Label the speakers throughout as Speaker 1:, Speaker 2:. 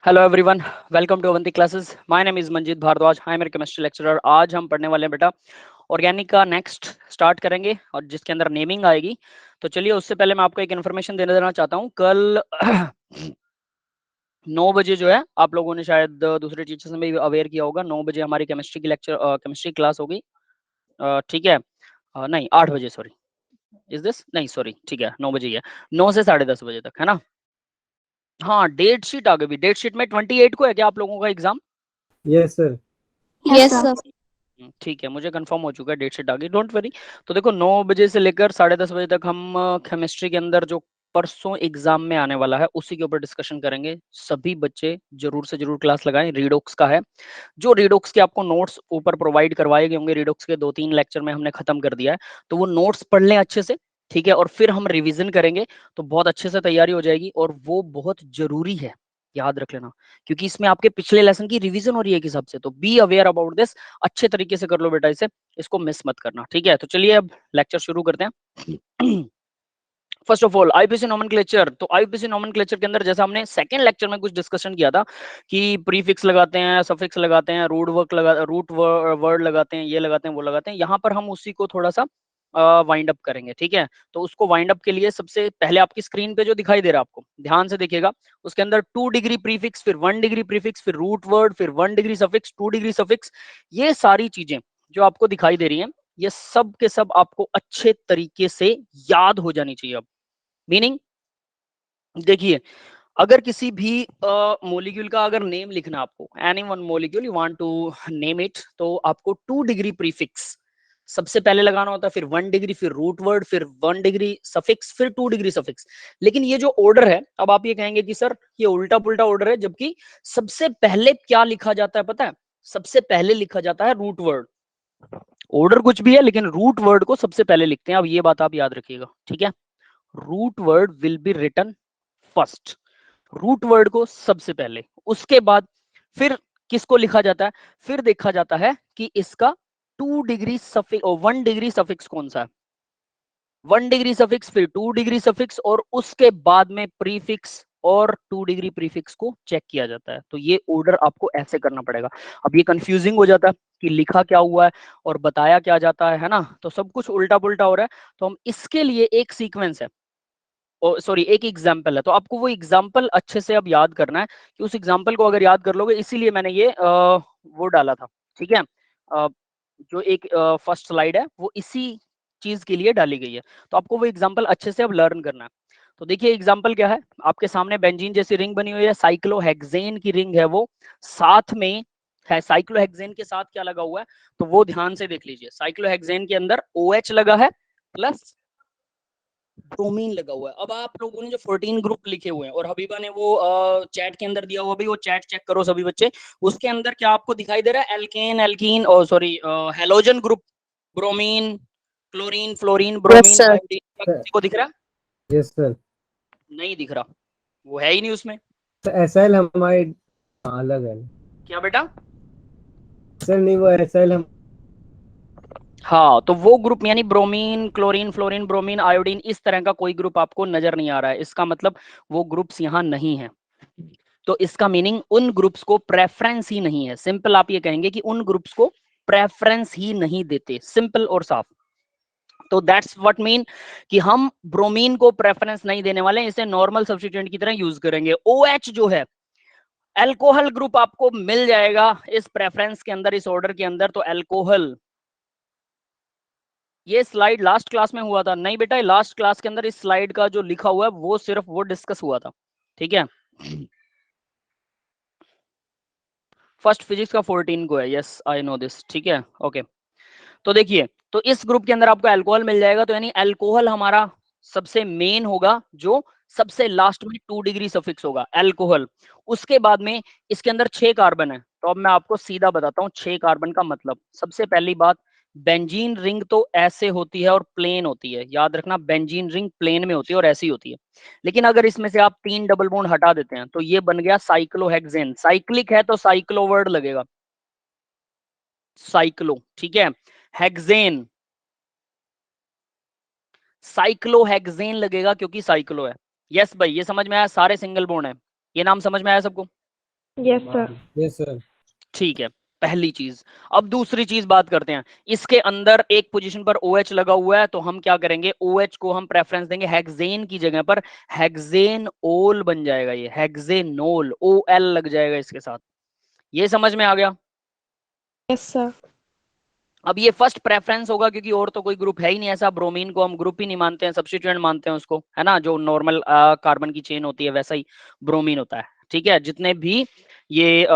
Speaker 1: Hello everyone, welcome to Avanti Classes. My name is Manjeet Bhardwaj, I am chemistry lecturer. आज हम पढ़ने वाले हैं बेटा ऑर्गेनिक का नेक्स्ट स्टार्ट करेंगे और जिसके अंदर नेमिंग आएगी। तो चलिए उससे पहले मैं आपको एक इन्फॉर्मेशन देना चाहता हूँ। कल 9 बजे जो है, आप लोगों ने शायद दूसरे टीचर्स में भी अवेयर किया होगा, 9 बजे हमारी केमिस्ट्री क्लास होगी। ठीक है, नहीं 8 बजे, सॉरी, इज दिस, नहीं सॉरी, ठीक है 9 बजे ही है, 9 से 10:30 बजे तक, है ना। हाँ, डेट शीट आ गई। डेट शीट में 28 को है क्या आप लोगों का exam?
Speaker 2: Yes sir.
Speaker 3: Yes sir.
Speaker 1: ठीक है, मुझे कंफर्म हो चुका है, डेट शीट आ गई, डोंट वरी। तो देखो 9 बजे से लेकर 10:30 बजे तक हम केमिस्ट्री के अंदर जो परसों एग्जाम में आने वाला है उसी के ऊपर डिस्कशन करेंगे। सभी बच्चे जरूर से जरूर क्लास लगाएं। रीडॉक्स का है, जो रीडॉक्स के आपको नोट्स ऊपर प्रोवाइड करवाए गए होंगे, रीडॉक्स के 2-3 लेक्चर में हमने खत्म कर दिया है, तो वो नोट्स पढ़ लें अच्छे से। ठीक है, और फिर हम रिवीजन करेंगे तो बहुत अच्छे से तैयारी हो जाएगी, और वो बहुत जरूरी है, याद रख लेना, क्योंकि इसमें आपके पिछले लेसन की रिवीजन हो रही है एक हिसाब से। तो बी अवेयर अबाउट दिस, अच्छे तरीके से कर लो बेटा इसे, इसको मिस मत करना। ठीक है, तो चलिए अब लेक्चर शुरू करते हैं। First of all IPC nomenclature. तो आईपीसी नोमेनक्लेचर के अंदर जैसा हमने सेकंड लेक्चर में कुछ डिस्कशन किया था कि प्रीफिक्स लगाते हैं, सफिक्स लगाते हैं, रूट वर्ड लगाते हैं, ये लगाते हैं, वो लगाते हैं। यहाँ पर हम उसी को थोड़ा सा वाइंड अप करेंगे। ठीक है, तो उसको वाइंड अप के लिए सबसे पहले आपकी स्क्रीन पे जो दिखाई दे रहा है आपको, ध्यान से देखिएगा। उसके अंदर 2 डिग्री प्रीफिक्स, फिर 1 डिग्री प्रीफिक्स, फिर रूट वर्ड, फिर 1 डिग्री सफिक्स, 2 डिग्री सफिक्स, ये सारी चीजें जो आपको दिखाई दे रही हैं, ये सब के सब आपको अच्छे तरीके से याद हो जानी चाहिए। अब मीनिंग देखिए, अगर किसी भी मोलिक्यूल का अगर नेम लिखना आपको, any one molecule you want to name it, तो आपको 2 डिग्री प्रीफिक्स सबसे पहले लगाना होता है, फिर 1 डिग्री, फिर रूट वर्ड, फिर 1 डिग्री सफिक्स, फिर 2 डिग्री सफिक्स। लेकिन ये जो ऑर्डर है, अब आप ये कहेंगे कि सर ये उल्टा पुल्टा ऑर्डर है, जबकि सबसे पहले क्या लिखा जाता है पता है? सबसे पहले लिखा जाता है रूट वर्ड। ऑर्डर कुछ भी है, लेकिन रूट वर्ड को सबसे पहले लिखते हैं। अब ये बात आप याद रखिएगा, ठीक है। Root word will be written first, root word को सबसे पहले, उसके बाद फिर किसको लिखा जाता है? फिर देखा जाता है कि इसका 2 डिग्री सफिक्स और 1 डिग्री सफिक्स कौन सा है। 1 डिग्री सफिक्स, फिर 2 डिग्री सफिक्स, और उसके बाद में प्रीफिक्स और 2 डिग्री प्रीफिक्स को चेक किया जाता है। तो ये ऑर्डर आपको ऐसे करना पड़ेगा। अब ये कंफ्यूजिंग हो जाता है कि लिखा क्या हुआ है और बताया क्या जाता है ना, तो सब कुछ उल्टा पुल्टा हो रहा है। तो हम इसके लिए एक सीक्वेंस है, सॉरी एक एग्जाम्पल है, तो आपको वो एग्जाम्पल अच्छे से अब याद करना है कि उस एग्जाम्पल को अगर याद कर लोगे, इसीलिए मैंने ये वो डाला था। ठीक है, जो एक फर्स्ट स्लाइड है वो इसी चीज के लिए डाली गई है। तो आपको वो एग्जाम्पल अच्छे से अब लर्न करना है। तो देखिए एग्जाम्पल क्या है, आपके सामने बेंजीन जैसी रिंग बनी हुई है, साइक्लोहेक्सेन की रिंग है वो, साथ में है साइक्लोहेक्सेन के साथ क्या लगा हुआ है, तो वो ध्यान से देख लीजिए। साइक्लोहेक्सेन के अंदर OH लगा है प्लस ब्रोमीन लगा हुआ है। अब आप लोगों ने जो 14 ग्रुप लिखे हुए हैं, और हबीबा ने वो चैट के अंदर दिया हुआ भी, वो चैट चेक करो सभी बच्चे। उसके अंदर क्या आपको दिखाई दे रहा है? एल्केन, एल्कीन, और sorry halogen group, bromine, chlorine, fluorine,
Speaker 3: yes
Speaker 1: bromine,
Speaker 3: sir.
Speaker 1: Iodine, क्या किसी को दिख रहा है?
Speaker 2: Yes sir.
Speaker 1: नहीं दिख रहा, वो है ही नहीं उसमें।
Speaker 2: तो एसएल हमारे अलग है।
Speaker 1: क्या बेटा?
Speaker 2: सर नहीं, वो एसएल हम।
Speaker 1: हाँ, तो वो ग्रुप यानी bromine, chlorine, fluorine, bromine, iodine, इस तरह का कोई ग्रुप आपको नजर नहीं आ रहा है, इसका मतलब वो ग्रुप्स यहाँ नहीं है। तो इसका मीनिंग उन ग्रुप्स को प्रेफरेंस ही नहीं है। सिंपल आप ये कहेंगे कि उन ग्रुप्स को प्रेफरेंस ही नहीं देते, सिंपल और साफ। तो दैट्स व्हाट मीन कि हम ब्रोमीन को प्रेफरेंस नहीं देने वाले, इसे नॉर्मल सब्स्टिट्यूएंट की तरह यूज करेंगे। OH जो है अल्कोहल ग्रुप आपको मिल जाएगा इस प्रेफरेंस के अंदर, इस ऑर्डर के अंदर। तो अल्कोहल, ये स्लाइड लास्ट क्लास में हुआ था नहीं बेटा? लास्ट क्लास के अंदर इस स्लाइड का जो लिखा हुआ है वो सिर्फ वो डिस्कस हुआ था। ठीक है, फर्स्ट फिजिक्स का 14 को है, यस आई नो दिस। ठीक है, ओके। तो देखिए, तो इस ग्रुप के अंदर आपको अल्कोहल मिल जाएगा, तो यानी अल्कोहल हमारा सबसे मेन होगा, जो सबसे लास्ट में 2 डिग्री सफिक्स होगा, अल्कोहल। उसके बाद में इसके अंदर 6 कार्बन है। तो अब मैं आपको सीधा बताता हूँ 6 कार्बन का मतलब। सबसे पहली बात, बेंजीन रिंग तो ऐसे होती है और प्लेन होती है, याद रखना, बेंजीन रिंग प्लेन में होती है और ऐसी होती है। लेकिन अगर इसमें से आप 3 डबल बॉन्ड हटा देते हैं तो ये बन गया साइक्लोहेक्सेन। साइक्लिक है तो साइक्लो वर्ड लगेगा, साइक्लो। ठीक है, हेक्सेन, साइक्लोहेक्सेन लगेगा क्योंकि साइक्लो है। यस भाई, ये समझ में आया? सारे सिंगल बॉन्ड है, ये नाम समझ में आया सबको?
Speaker 3: Yes, sir.
Speaker 2: Yes, sir.
Speaker 1: ठीक है, पहली चीज। अब दूसरी चीज बात करते हैं। इसके अंदर एक पोजीशन पर OH लगा हुआ है, तो हम क्या करेंगे, OH को हम प्रेफरेंस देंगे हेक्सेन की जगह पर हेक्सेनोल बन जाएगा, ये हेक्सेनोल, OL लग जाएगा इसके साथ। ये समझ में आ गया?
Speaker 3: Yes, sir.
Speaker 1: अब ये फर्स्ट प्रेफरेंस होगा, क्योंकि और तो कोई ग्रुप है ही नहीं ऐसा। ब्रोमीन को हम ग्रुप ही नहीं मानते हैं, सब्स्टिट्यूएंट मानते हैं उसको, है ना। जो नॉर्मल कार्बन की चेन होती है वैसा ही ब्रोमीन होता है, ठीक है। जितने भी ये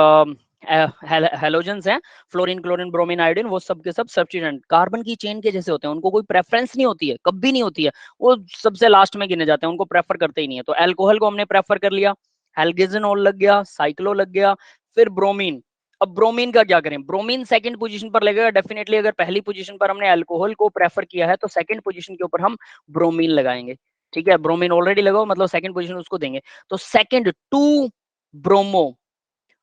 Speaker 1: हेलोजेंस हैं, फ्लोरीन, क्लोरीन, ब्रोमीन, आयोडीन, वो सब के सब सब्स्टिट्यूएंट कार्बन की चेन के जैसे होते हैं। उनको कोई प्रेफरेंस नहीं होती है, कभी नहीं होती है, वो सबसे लास्ट में गिने जाते हैं, उनको प्रेफर करते ही नहीं है। तो एल्कोहल को हमने प्रेफर कर लिया, हेल्गेजनोल लग गया, साइक्लो लग गया, फिर ब्रोमीन। अब ब्रोमीन का क्या करें? ब्रोमीन सेकंड पोजीशन पर लगेगा डेफिनेटली। अगर पहली पोजीशन पर हमने अल्कोहल को प्रेफर किया है, तो सेकंड पोजीशन के ऊपर हम ब्रोमीन लगाएंगे, ठीक है। ब्रोमीन ऑलरेडी लगाओ, मतलब सेकंड पोजीशन उसको देंगे, तो सेकंड 2 ब्रोमो।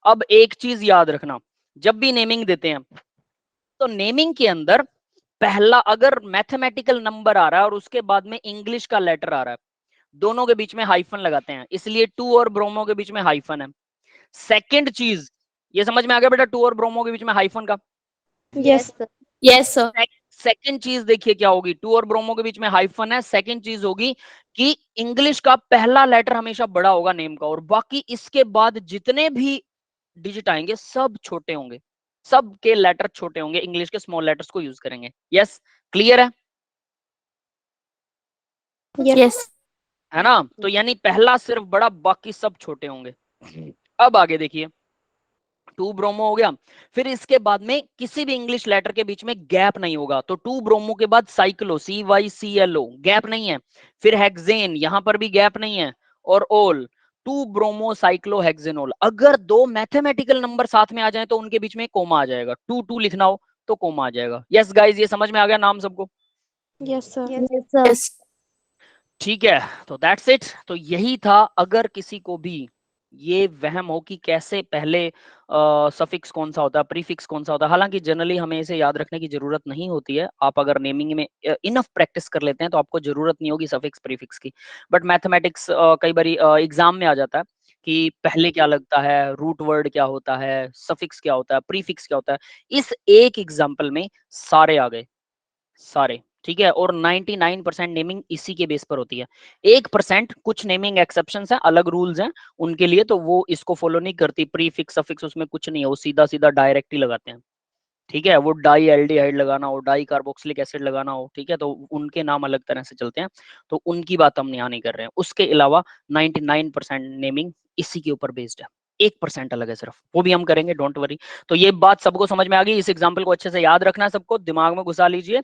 Speaker 1: अब एक चीज याद रखना, जब भी नेमिंग देते हैं, तो नेमिंग के अंदर पहला अगर मैथमेटिकल नंबर आ रहा है और उसके बाद में इंग्लिश का लेटर आ रहा है, दोनों के बीच में हाइफन लगाते हैं, इसलिए 2 और ब्रोमो के बीच में हाइफन है। सेकंड चीज, ये समझ में आ गया बेटा, 2 और ब्रोमो के बीच में हाइफन का?
Speaker 3: Yes, sir. Yes, sir.
Speaker 1: Second चीज देखिए क्या होगी, 2 और ब्रोमो के बीच में हाइफन है। सेकंड चीज होगी कि इंग्लिश का पहला लेटर हमेशा बड़ा होगा नेम का, और बाकी इसके बाद जितने भी डिजिट आएंगे सब छोटे होंगे, सब के लेटर छोटे होंगे, इंग्लिश के स्मॉल लेटर्स को यूज करेंगे। यस, क्लियर है?
Speaker 3: Yes.
Speaker 1: है ना। तो यानी पहला सिर्फ बड़ा, बाकी सब छोटे होंगे। अब आगे देखिए, 2 ब्रोमो हो गया, फिर इसके बाद में किसी भी इंग्लिश लेटर के बीच में गैप नहीं होगा, तो 2 ब्रोमो के बाद साइक्लो, CYCLO, गैप नहीं है। फिर हेक्सेन, यहां पर भी गैप नहीं है, और ओल, 2 ब्रोमो साइक्लो हेक्सेनोल। अगर दो मैथमेटिकल नंबर साथ में आ जाए तो उनके बीच में कोमा आ जाएगा, 2 लिखना हो तो कोमा आ जाएगा। यस गाइज, ये समझ में आ गया नाम सबको?
Speaker 3: Yes, sir.
Speaker 4: Yes, sir.
Speaker 3: Yes.
Speaker 1: ठीक है, तो दैट्स इट। तो यही था। अगर किसी को भी ये वहम हो कि कैसे पहले सफिक्स कौन सा होता है, प्रीफिक्स कौन सा होता है, हालांकि जनरली हमें इसे याद रखने की जरूरत नहीं होती है। आप अगर नेमिंग में इनफ प्रैक्टिस कर लेते हैं तो आपको जरूरत नहीं होगी सफिक्स प्रीफिक्स की। बट मैथमेटिक्स कई बार एग्जाम में आ जाता है कि पहले क्या लगता है, रूट वर्ड क्या होता है, सफिक्स क्या होता है, प्रीफिक्स क्या होता है। इस एक एग्जाम्पल में सारे आ गए, सारे, ठीक है। और 99% नेमिंग इसी के बेस पर होती है। 1% कुछ नेमिंग एक्सेप्शंस हैं, अलग रूल्स हैं उनके लिए, तो वो इसको फॉलो नहीं करती। प्रीफिक्स सफिक्स उसमें कुछ नहीं है, वो सीधा सीधा डायरेक्ट ही लगाते हैं, ठीक है। वो डाई एल्डिहाइड लगाना हो, डाई कार्बोक्सिलिक एसिड लगाना हो, ठीक है, तो उनके नाम अलग तरह से चलते हैं, तो उनकी बात हम यहाँ नहीं कर रहे हैं। उसके अलावा 99% नेमिंग इसी के ऊपर बेस्ड है, 1% अलग है सिर्फ, वो भी हम करेंगे, डोंट वरी। तो ये बात सबको समझ में आ गई। इस एग्जाम्पल को अच्छे से याद रखना है, सबको दिमाग में घुसा लीजिए।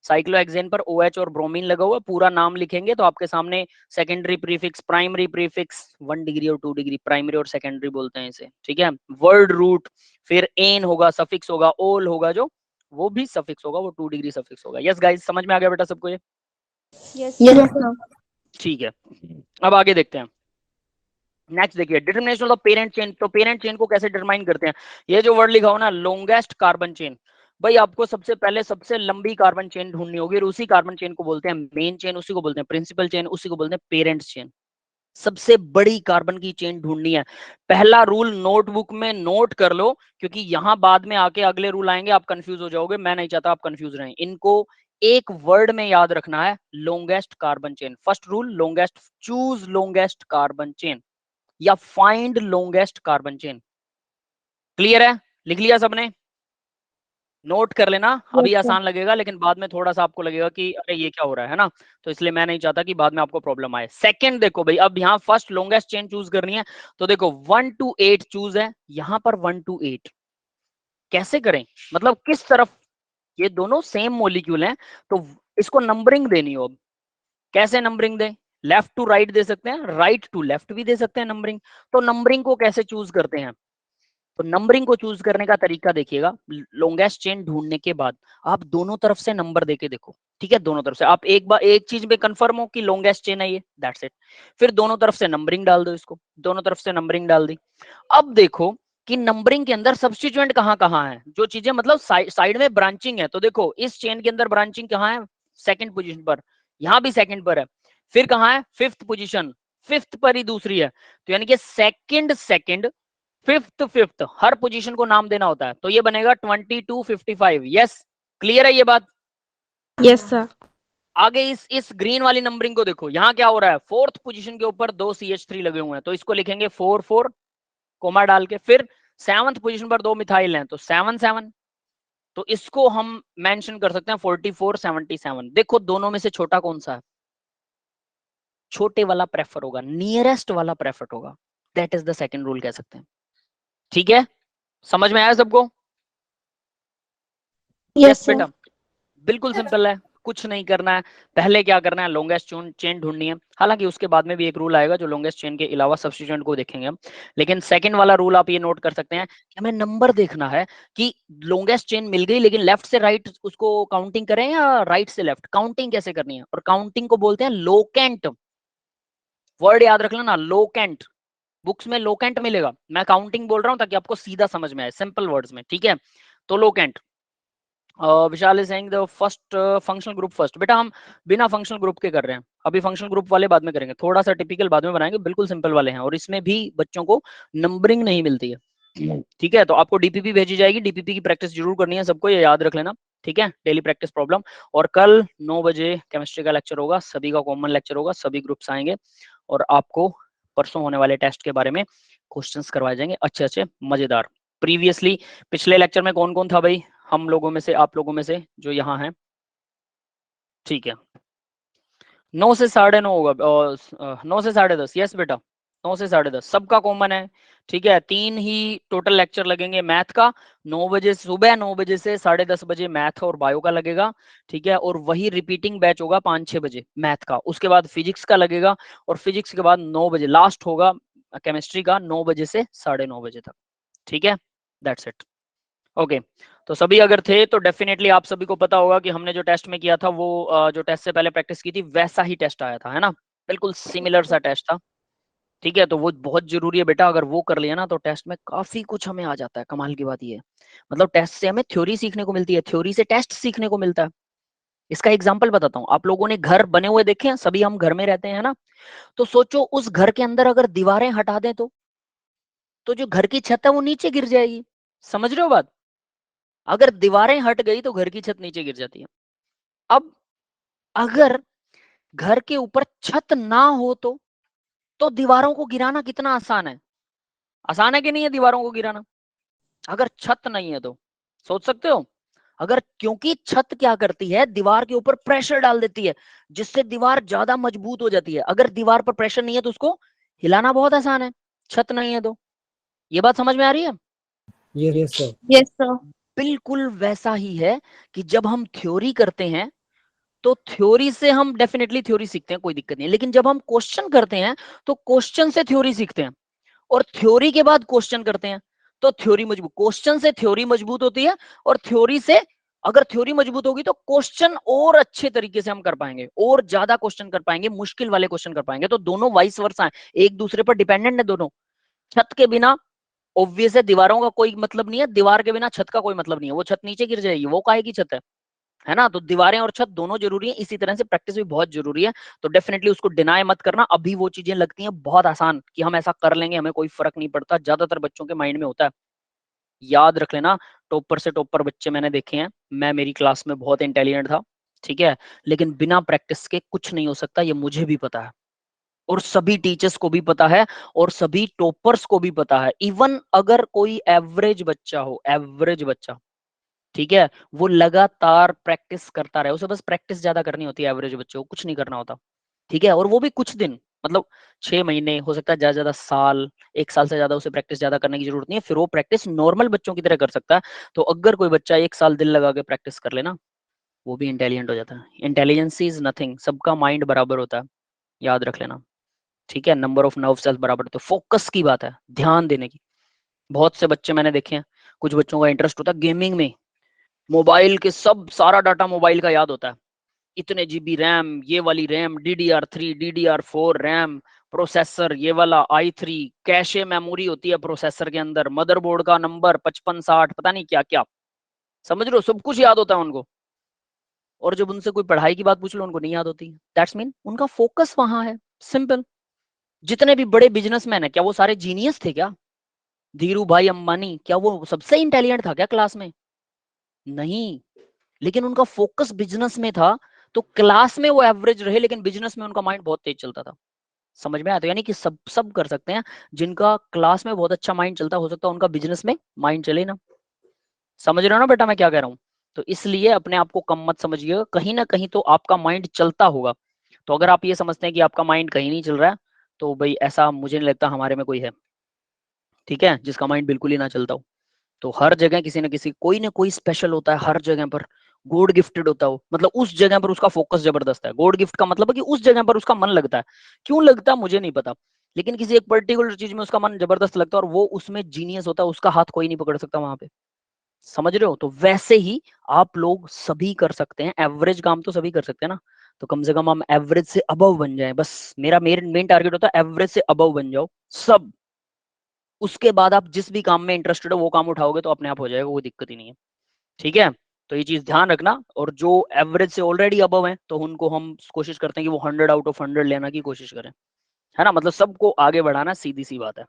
Speaker 1: साइक्लोहेक्सेन पर OH और ब्रोमीन लगा हुआ है, पूरा नाम लिखेंगे तो आपके सामने secondary prefix, primary prefix, 1 degree और 2 डिग्री, प्राइमरी और सेकेंडरी बोलते हैं इसे, ठीक है। वर्ड रूट, फिर एन होगा, सफिक्स होगा, ओल होगा, जो वो भी सफिक्स होगा, वो 2 डिग्री सफिक्स होगा। यस गाइस, समझ में आ गया बेटा सबको ये?
Speaker 3: Yes,
Speaker 4: Yes,
Speaker 3: sir.
Speaker 4: sir.
Speaker 1: ठीक है, अब आगे देखते हैं। नेक्स्ट देखिए, डिटरमिनेशन ऑफ पेरेंट चेन। तो पेरेंट चेन को कैसे डिटरमाइन करते हैं? ये जो वर्ड लिखा हो ना, लॉन्गेस्ट कार्बन चेन, भाई आपको सबसे पहले सबसे लंबी कार्बन चेन ढूंढनी होगी, और उसी कार्बन चेन को बोलते हैं मेन चेन, उसी को बोलते हैं प्रिंसिपल चेन, उसी को बोलते हैं पेरेंट चेन। सबसे बड़ी कार्बन की चेन ढूंढनी है। पहला रूल नोटबुक में नोट कर लो, क्योंकि यहां बाद में आके अगले रूल आएंगे, आप कंफ्यूज हो जाओगे। मैं नहीं चाहता आप कंफ्यूज रहें। इनको एक वर्ड में याद रखना है, longest carbon chain. First rule longest, choose longest carbon chain या find longest carbon chain. Clear है? लिख लिया सबने? नोट कर लेना। अभी
Speaker 4: Yes, sir.
Speaker 1: आसान लगेगा, लेकिन बाद में थोड़ा सा आपको लगेगा कि अरे ये क्या हो रहा है ना। तो इसलिए मैं नहीं चाहता कि बाद में आपको प्रॉब्लम आए। सेकंड देखो भाई, अब यहाँ फर्स्ट लॉन्गेस्ट चेन चूज करनी है, तो देखो 1 to 8 चूज है, यहाँ पर 1 to 8 कैसे करें, मतलब किस तरफ, ये दोनों सेम मॉलिक्यूल हैं, तो इसको नंबरिंग देनी हो। अब कैसे नंबरिंग दें? लेफ्ट टू राइट दे सकते हैं, राइट टू लेफ्ट भी दे सकते हैं नंबरिंग। तो नंबरिंग को कैसे चूज करते हैं? तो नंबरिंग को चूज करने का तरीका देखिएगा, लॉन्गेस्ट चेन ढूंढने के बाद आप दोनों तरफ से नंबर देके देखो, ठीक है। दोनों तरफ से आप एक बार एक चीज में कंफर्म हो कि लॉन्गेस्ट चेन है ये, दैट्स इट। फिर दोनों तरफ से नंबरिंग डाल दो, इसको दोनों तरफ से नंबरिंग डाल दी। अब देखो कि नंबरिंग के अंदर सब्स्टिट्यूएंट कहाँ कहाँ है, जो चीजें मतलब साइड में ब्रांचिंग है। तो देखो इस चेन के अंदर ब्रांचिंग कहाँ है? सेकंड पोजीशन पर, यहाँ भी सेकंड पर है। फिर कहाँ है? फिफ्थ पोजीशन, फिफ्थ पर ही दूसरी है। तो यानी कि सेकंड सेकंड फिफ्थ हर पोजीशन को नाम देना होता है, तो ये बनेगा 22 55। यस, क्लियर है ये बात?
Speaker 3: Yes, sir.
Speaker 1: आगे इस ग्रीन वाली नंबरिंग को देखो, यहां क्या हो रहा है, फोर्थ पोजीशन के ऊपर 2 CH3 लगे हुए हैं, तो इसको लिखेंगे 4 4 कोमा डाल के। फिर 7th पोजीशन पर 2 मिथाइल हैं, तो 7 7, तो इसको हम मेंशन कर सकते हैं 44 77। देखो दोनों में से छोटा कौन सा है, छोटे वाला प्रेफर होगा, नियरेस्ट वाला प्रेफर होगा, that is the second rule कह सकते हैं। ठीक है, समझ में आया सबको?
Speaker 3: Yes, sir.
Speaker 1: बेटा बिल्कुल सिंपल है, कुछ नहीं करना है। पहले क्या करना है, लॉन्गेस्ट चेन ढूंढनी है। हालांकि उसके बाद में भी एक रूल आएगा जो लॉन्गेस्ट चेन के अलावा सब्स्टिट्यूएंट को देखेंगे हम, लेकिन सेकंड वाला रूल आप ये नोट कर सकते हैं कि हमें नंबर देखना है कि लॉन्गेस्ट चेन मिल गई, लेकिन लेफ्ट से राइट उसको काउंटिंग करें या राइट से लेफ्ट, काउंटिंग कैसे करनी है। और काउंटिंग को बोलते हैं लोकेंट, वर्ड याद रख लेना, लोकेंट। बुक्स में लोकेंट मिलेगा, मैं काउंटिंग बोल रहा हूं ताकि आपको सीधा समझ में आए, सिंपल वर्ड्स में। ठीक है, तो locant. Vishal is saying the first functional group first. बेटा हम बिना फंक्शनल ग्रुप के कर रहे हैं, अभी फंक्शनल ग्रुप वाले बाद में करेंगे, थोड़ा सा टिपिकल बाद में बनाएंगे, बिल्कुल सिंपल वाले हैं, और इसमें भी बच्चों को नंबरिंग नहीं मिलती है। ठीक है, तो आपको डीपीपी भेजी जाएगी, डीपीपी की प्रैक्टिस जरूर करनी है सबको, ये याद रख लेना। ठीक है, डेली प्रैक्टिस प्रॉब्लम। और कल 9 बजे केमिस्ट्री का लेक्चर होगा, सभी का कॉमन लेक्चर होगा, सभी ग्रुप्स आएंगे, और आपको परसों होने वाले टेस्ट के बारे में क्वेश्चंस करवाए जाएंगे, अच्छे अच्छे मजेदार। प्रीवियसली पिछले लेक्चर में कौन कौन था भाई, हम लोगों में से, आप लोगों में से जो यहाँ हैं? ठीक है, 9 से 9:30 होगा, 9 से 10:30। यस बेटा, 9 से 10:30 सबका कॉमन है। ठीक है, 3 ही टोटल लेक्चर लगेंगे मैथ का, 9 बजे सुबह, 9 बजे से 10:30 बजे मैथ और बायो का लगेगा। ठीक है, और वही रिपीटिंग बैच होगा 5-6 बजे मैथ का, उसके बाद फिजिक्स का लगेगा, और फिजिक्स के बाद 9 बजे लास्ट होगा केमिस्ट्री का, 9 बजे से 9:30 बजे तक। ठीक है, दैट्स इट। ओके, तो सभी अगर थे तो डेफिनेटली आप सभी को पता होगा कि हमने जो टेस्ट में किया था वो जो टेस्ट से पहले प्रैक्टिस की थी वैसा ही टेस्ट आया था, है ना, बिल्कुल सिमिलर सा टेस्ट था। ठीक है, तो वो बहुत जरूरी है बेटा, अगर वो कर लिया ना तो टेस्ट में काफी कुछ हमें आ जाता है। कमाल की बात ये है, मतलब टेस्ट से हमें थ्योरी सीखने को मिलती है, थ्योरी से टेस्ट सीखने को मिलता है। इसका एग्जाम्पल बताता हूँ, आप लोगों ने घर बने हुए देखे हैं, सभी हम घर में रहते हैं ना, तो सोचो उस घर के अंदर अगर दीवारें हटा दें तो जो घर की छत है वो नीचे गिर जाएगी। समझ रहे हो बात? अगर दीवारें हट गई तो घर की छत नीचे गिर जाती है। अब अगर घर के ऊपर छत ना हो तो दीवारों को गिराना कितना आसान है कि नहीं है दीवारों को गिराना? अगर छत नहीं है तो सोच सकते हो, अगर, क्योंकि छत क्या करती है, दीवार के ऊपर प्रेशर डाल देती है, जिससे दीवार ज्यादा मजबूत हो जाती है। अगर दीवार पर प्रेशर नहीं है तो उसको हिलाना बहुत आसान है, छत नहीं है तो। ये बात समझ में आ रही है?
Speaker 2: Yes, sir.
Speaker 3: Yes, sir.
Speaker 1: बिल्कुल वैसा ही है कि जब हम थ्योरी करते हैं तो थ्योरी से हम डेफिनेटली थ्योरी सीखते हैं, कोई दिक्कत नहीं है, लेकिन जब हम क्वेश्चन करते हैं तो क्वेश्चन से थ्योरी सीखते हैं, और थ्योरी के बाद क्वेश्चन करते हैं तो थ्योरी मजबूत, क्वेश्चन से थ्योरी मजबूत होती है, और थ्योरी से अगर थ्योरी मजबूत होगी तो क्वेश्चन और अच्छे तरीके से हम कर पाएंगे, और ज्यादा क्वेश्चन कर पाएंगे, मुश्किल वाले क्वेश्चन कर पाएंगे। तो दोनों वाइस वर्सा है, एक दूसरे पर डिपेंडेंट है दोनों। छत के बिना ऑब्वियस है दीवारों का कोई मतलब नहीं है, दीवार के बिना छत का कोई मतलब नहीं है, वो छत नीचे गिर जाएगी, वो काहे की छत है ना। तो दीवारें और छत दोनों जरूरी है, इसी तरह से प्रैक्टिस भी बहुत जरूरी है। तो डेफिनेटली उसको डिनाई मत करना। अभी वो चीजें लगती हैं बहुत आसान कि हम ऐसा कर लेंगे, हमें कोई फर्क नहीं पड़ता, ज्यादातर बच्चों के माइंड में होता है। याद रख लेना, टॉपर से टॉपर बच्चे मैंने देखे हैं, मैं मेरी क्लास में बहुत इंटेलिजेंट था, ठीक है, लेकिन बिना प्रैक्टिस के कुछ नहीं हो सकता, ये मुझे भी पता है, और सभी टीचर्स को भी पता है, और सभी टॉपर्स को भी पता है। इवन अगर कोई एवरेज बच्चा हो, एवरेज बच्चा, ठीक है, वो लगातार प्रैक्टिस करता रहे, उसे बस प्रैक्टिस ज्यादा करनी होती है, एवरेज बच्चे को कुछ नहीं करना होता, ठीक है, और वो भी कुछ दिन, मतलब 6 महीने, हो सकता है ज्यादा ज्यादा साल, 1 साल से ज्यादा उसे प्रैक्टिस ज्यादा करने की जरूरत नहीं है, फिर वो प्रैक्टिस नॉर्मल बच्चों की तरह कर सकता है। तो अगर कोई बच्चा 1 साल दिल लगा के प्रैक्टिस कर लेना, वो भी इंटेलिजेंट हो जाता है। इंटेलिजेंस इज नथिंग, सबका माइंड बराबर होता है, याद रख लेना, ठीक है, नंबर ऑफ नर्व सेल्स बराबर। तो फोकस की बात है, ध्यान देने की। बहुत से बच्चे मैंने देखे हैं, कुछ बच्चों का इंटरेस्ट होता है गेमिंग में, मोबाइल के सब सारा डाटा मोबाइल का याद होता है, इतने जीबी रैम, ये वाली RAM, DDR3 DDR4 RAM, processor ये वाला i3, कैशे मेमोरी होती है प्रोसेसर के अंदर, मदरबोर्ड का नंबर 5560, पता नहीं क्या क्या, समझ रहे हो, सब कुछ याद होता है उनको। और जब उनसे कोई पढ़ाई की बात पूछ लो उनको नहीं याद होती, दैट्स मीन उनका फोकस वहां है, सिंपल। जितने भी बड़े बिजनेसमैन है, क्या वो सारे जीनियस थे क्या? धीरू भाई अंबानी, क्या वो सबसे इंटेलिजेंट था क्या क्लास में? नहीं, लेकिन उनका फोकस बिजनेस में था, तो क्लास में वो एवरेज रहे, लेकिन बिजनेस में उनका माइंड बहुत तेज चलता था। समझ में आता? यानी कि सब सब कर सकते हैं, जिनका क्लास में बहुत अच्छा माइंड चलता, हो सकता है उनका बिजनेस में माइंड चले ना। समझ रहे हो ना बेटा मैं क्या कह रहा हूँ? तो इसलिए अपने आप को कम मत समझिए, कहीं ना कहीं तो आपका माइंड चलता होगा। तो अगर आप ये समझते हैं कि आपका माइंड कहीं नहीं चल रहा है, तो भाई ऐसा मुझे नहीं लगता हमारे में कोई है, ठीक है, जिसका माइंड बिल्कुल ही ना चलता हो। तो हर जगह किसी न किसी कोई ना कोई स्पेशल होता है, हर जगह पर गॉड गिफ्टेड होता हो, मतलब उस जगह पर उसका फोकस जबरदस्त है। गॉड गिफ्ट का मतलब है कि उस जगह पर उसका मन लगता है। क्यों लगता है मुझे नहीं पता, लेकिन किसी एक पर्टिकुलर चीज में उसका मन जबरदस्त लगता है, और वो उसमें जीनियस होता है, उसका हाथ कोई नहीं पकड़ सकता वहां पे। समझ रहे हो? तो वैसे ही आप लोग सभी कर सकते हैं, एवरेज काम तो सभी कर सकते हैं ना। तो कम से कम हम एवरेज से अबव बन जाए, बस मेरा मेन टारगेट होता है एवरेज से अबव बन जाओ सब। उसके बाद आप जिस भी काम में इंटरेस्टेड हो वो काम उठाओगे तो अपने आप हो जाएगा, कोई दिक्कत ही नहीं है, ठीक है। तो ये चीज ध्यान रखना। और जो एवरेज से ऑलरेडी अबव है, तो उनको हम कोशिश करते हैं कि वो 100 आउट ऑफ 100 लेना की कोशिश करें, है ना, मतलब सबको आगे बढ़ाना, सीधी सी बात है।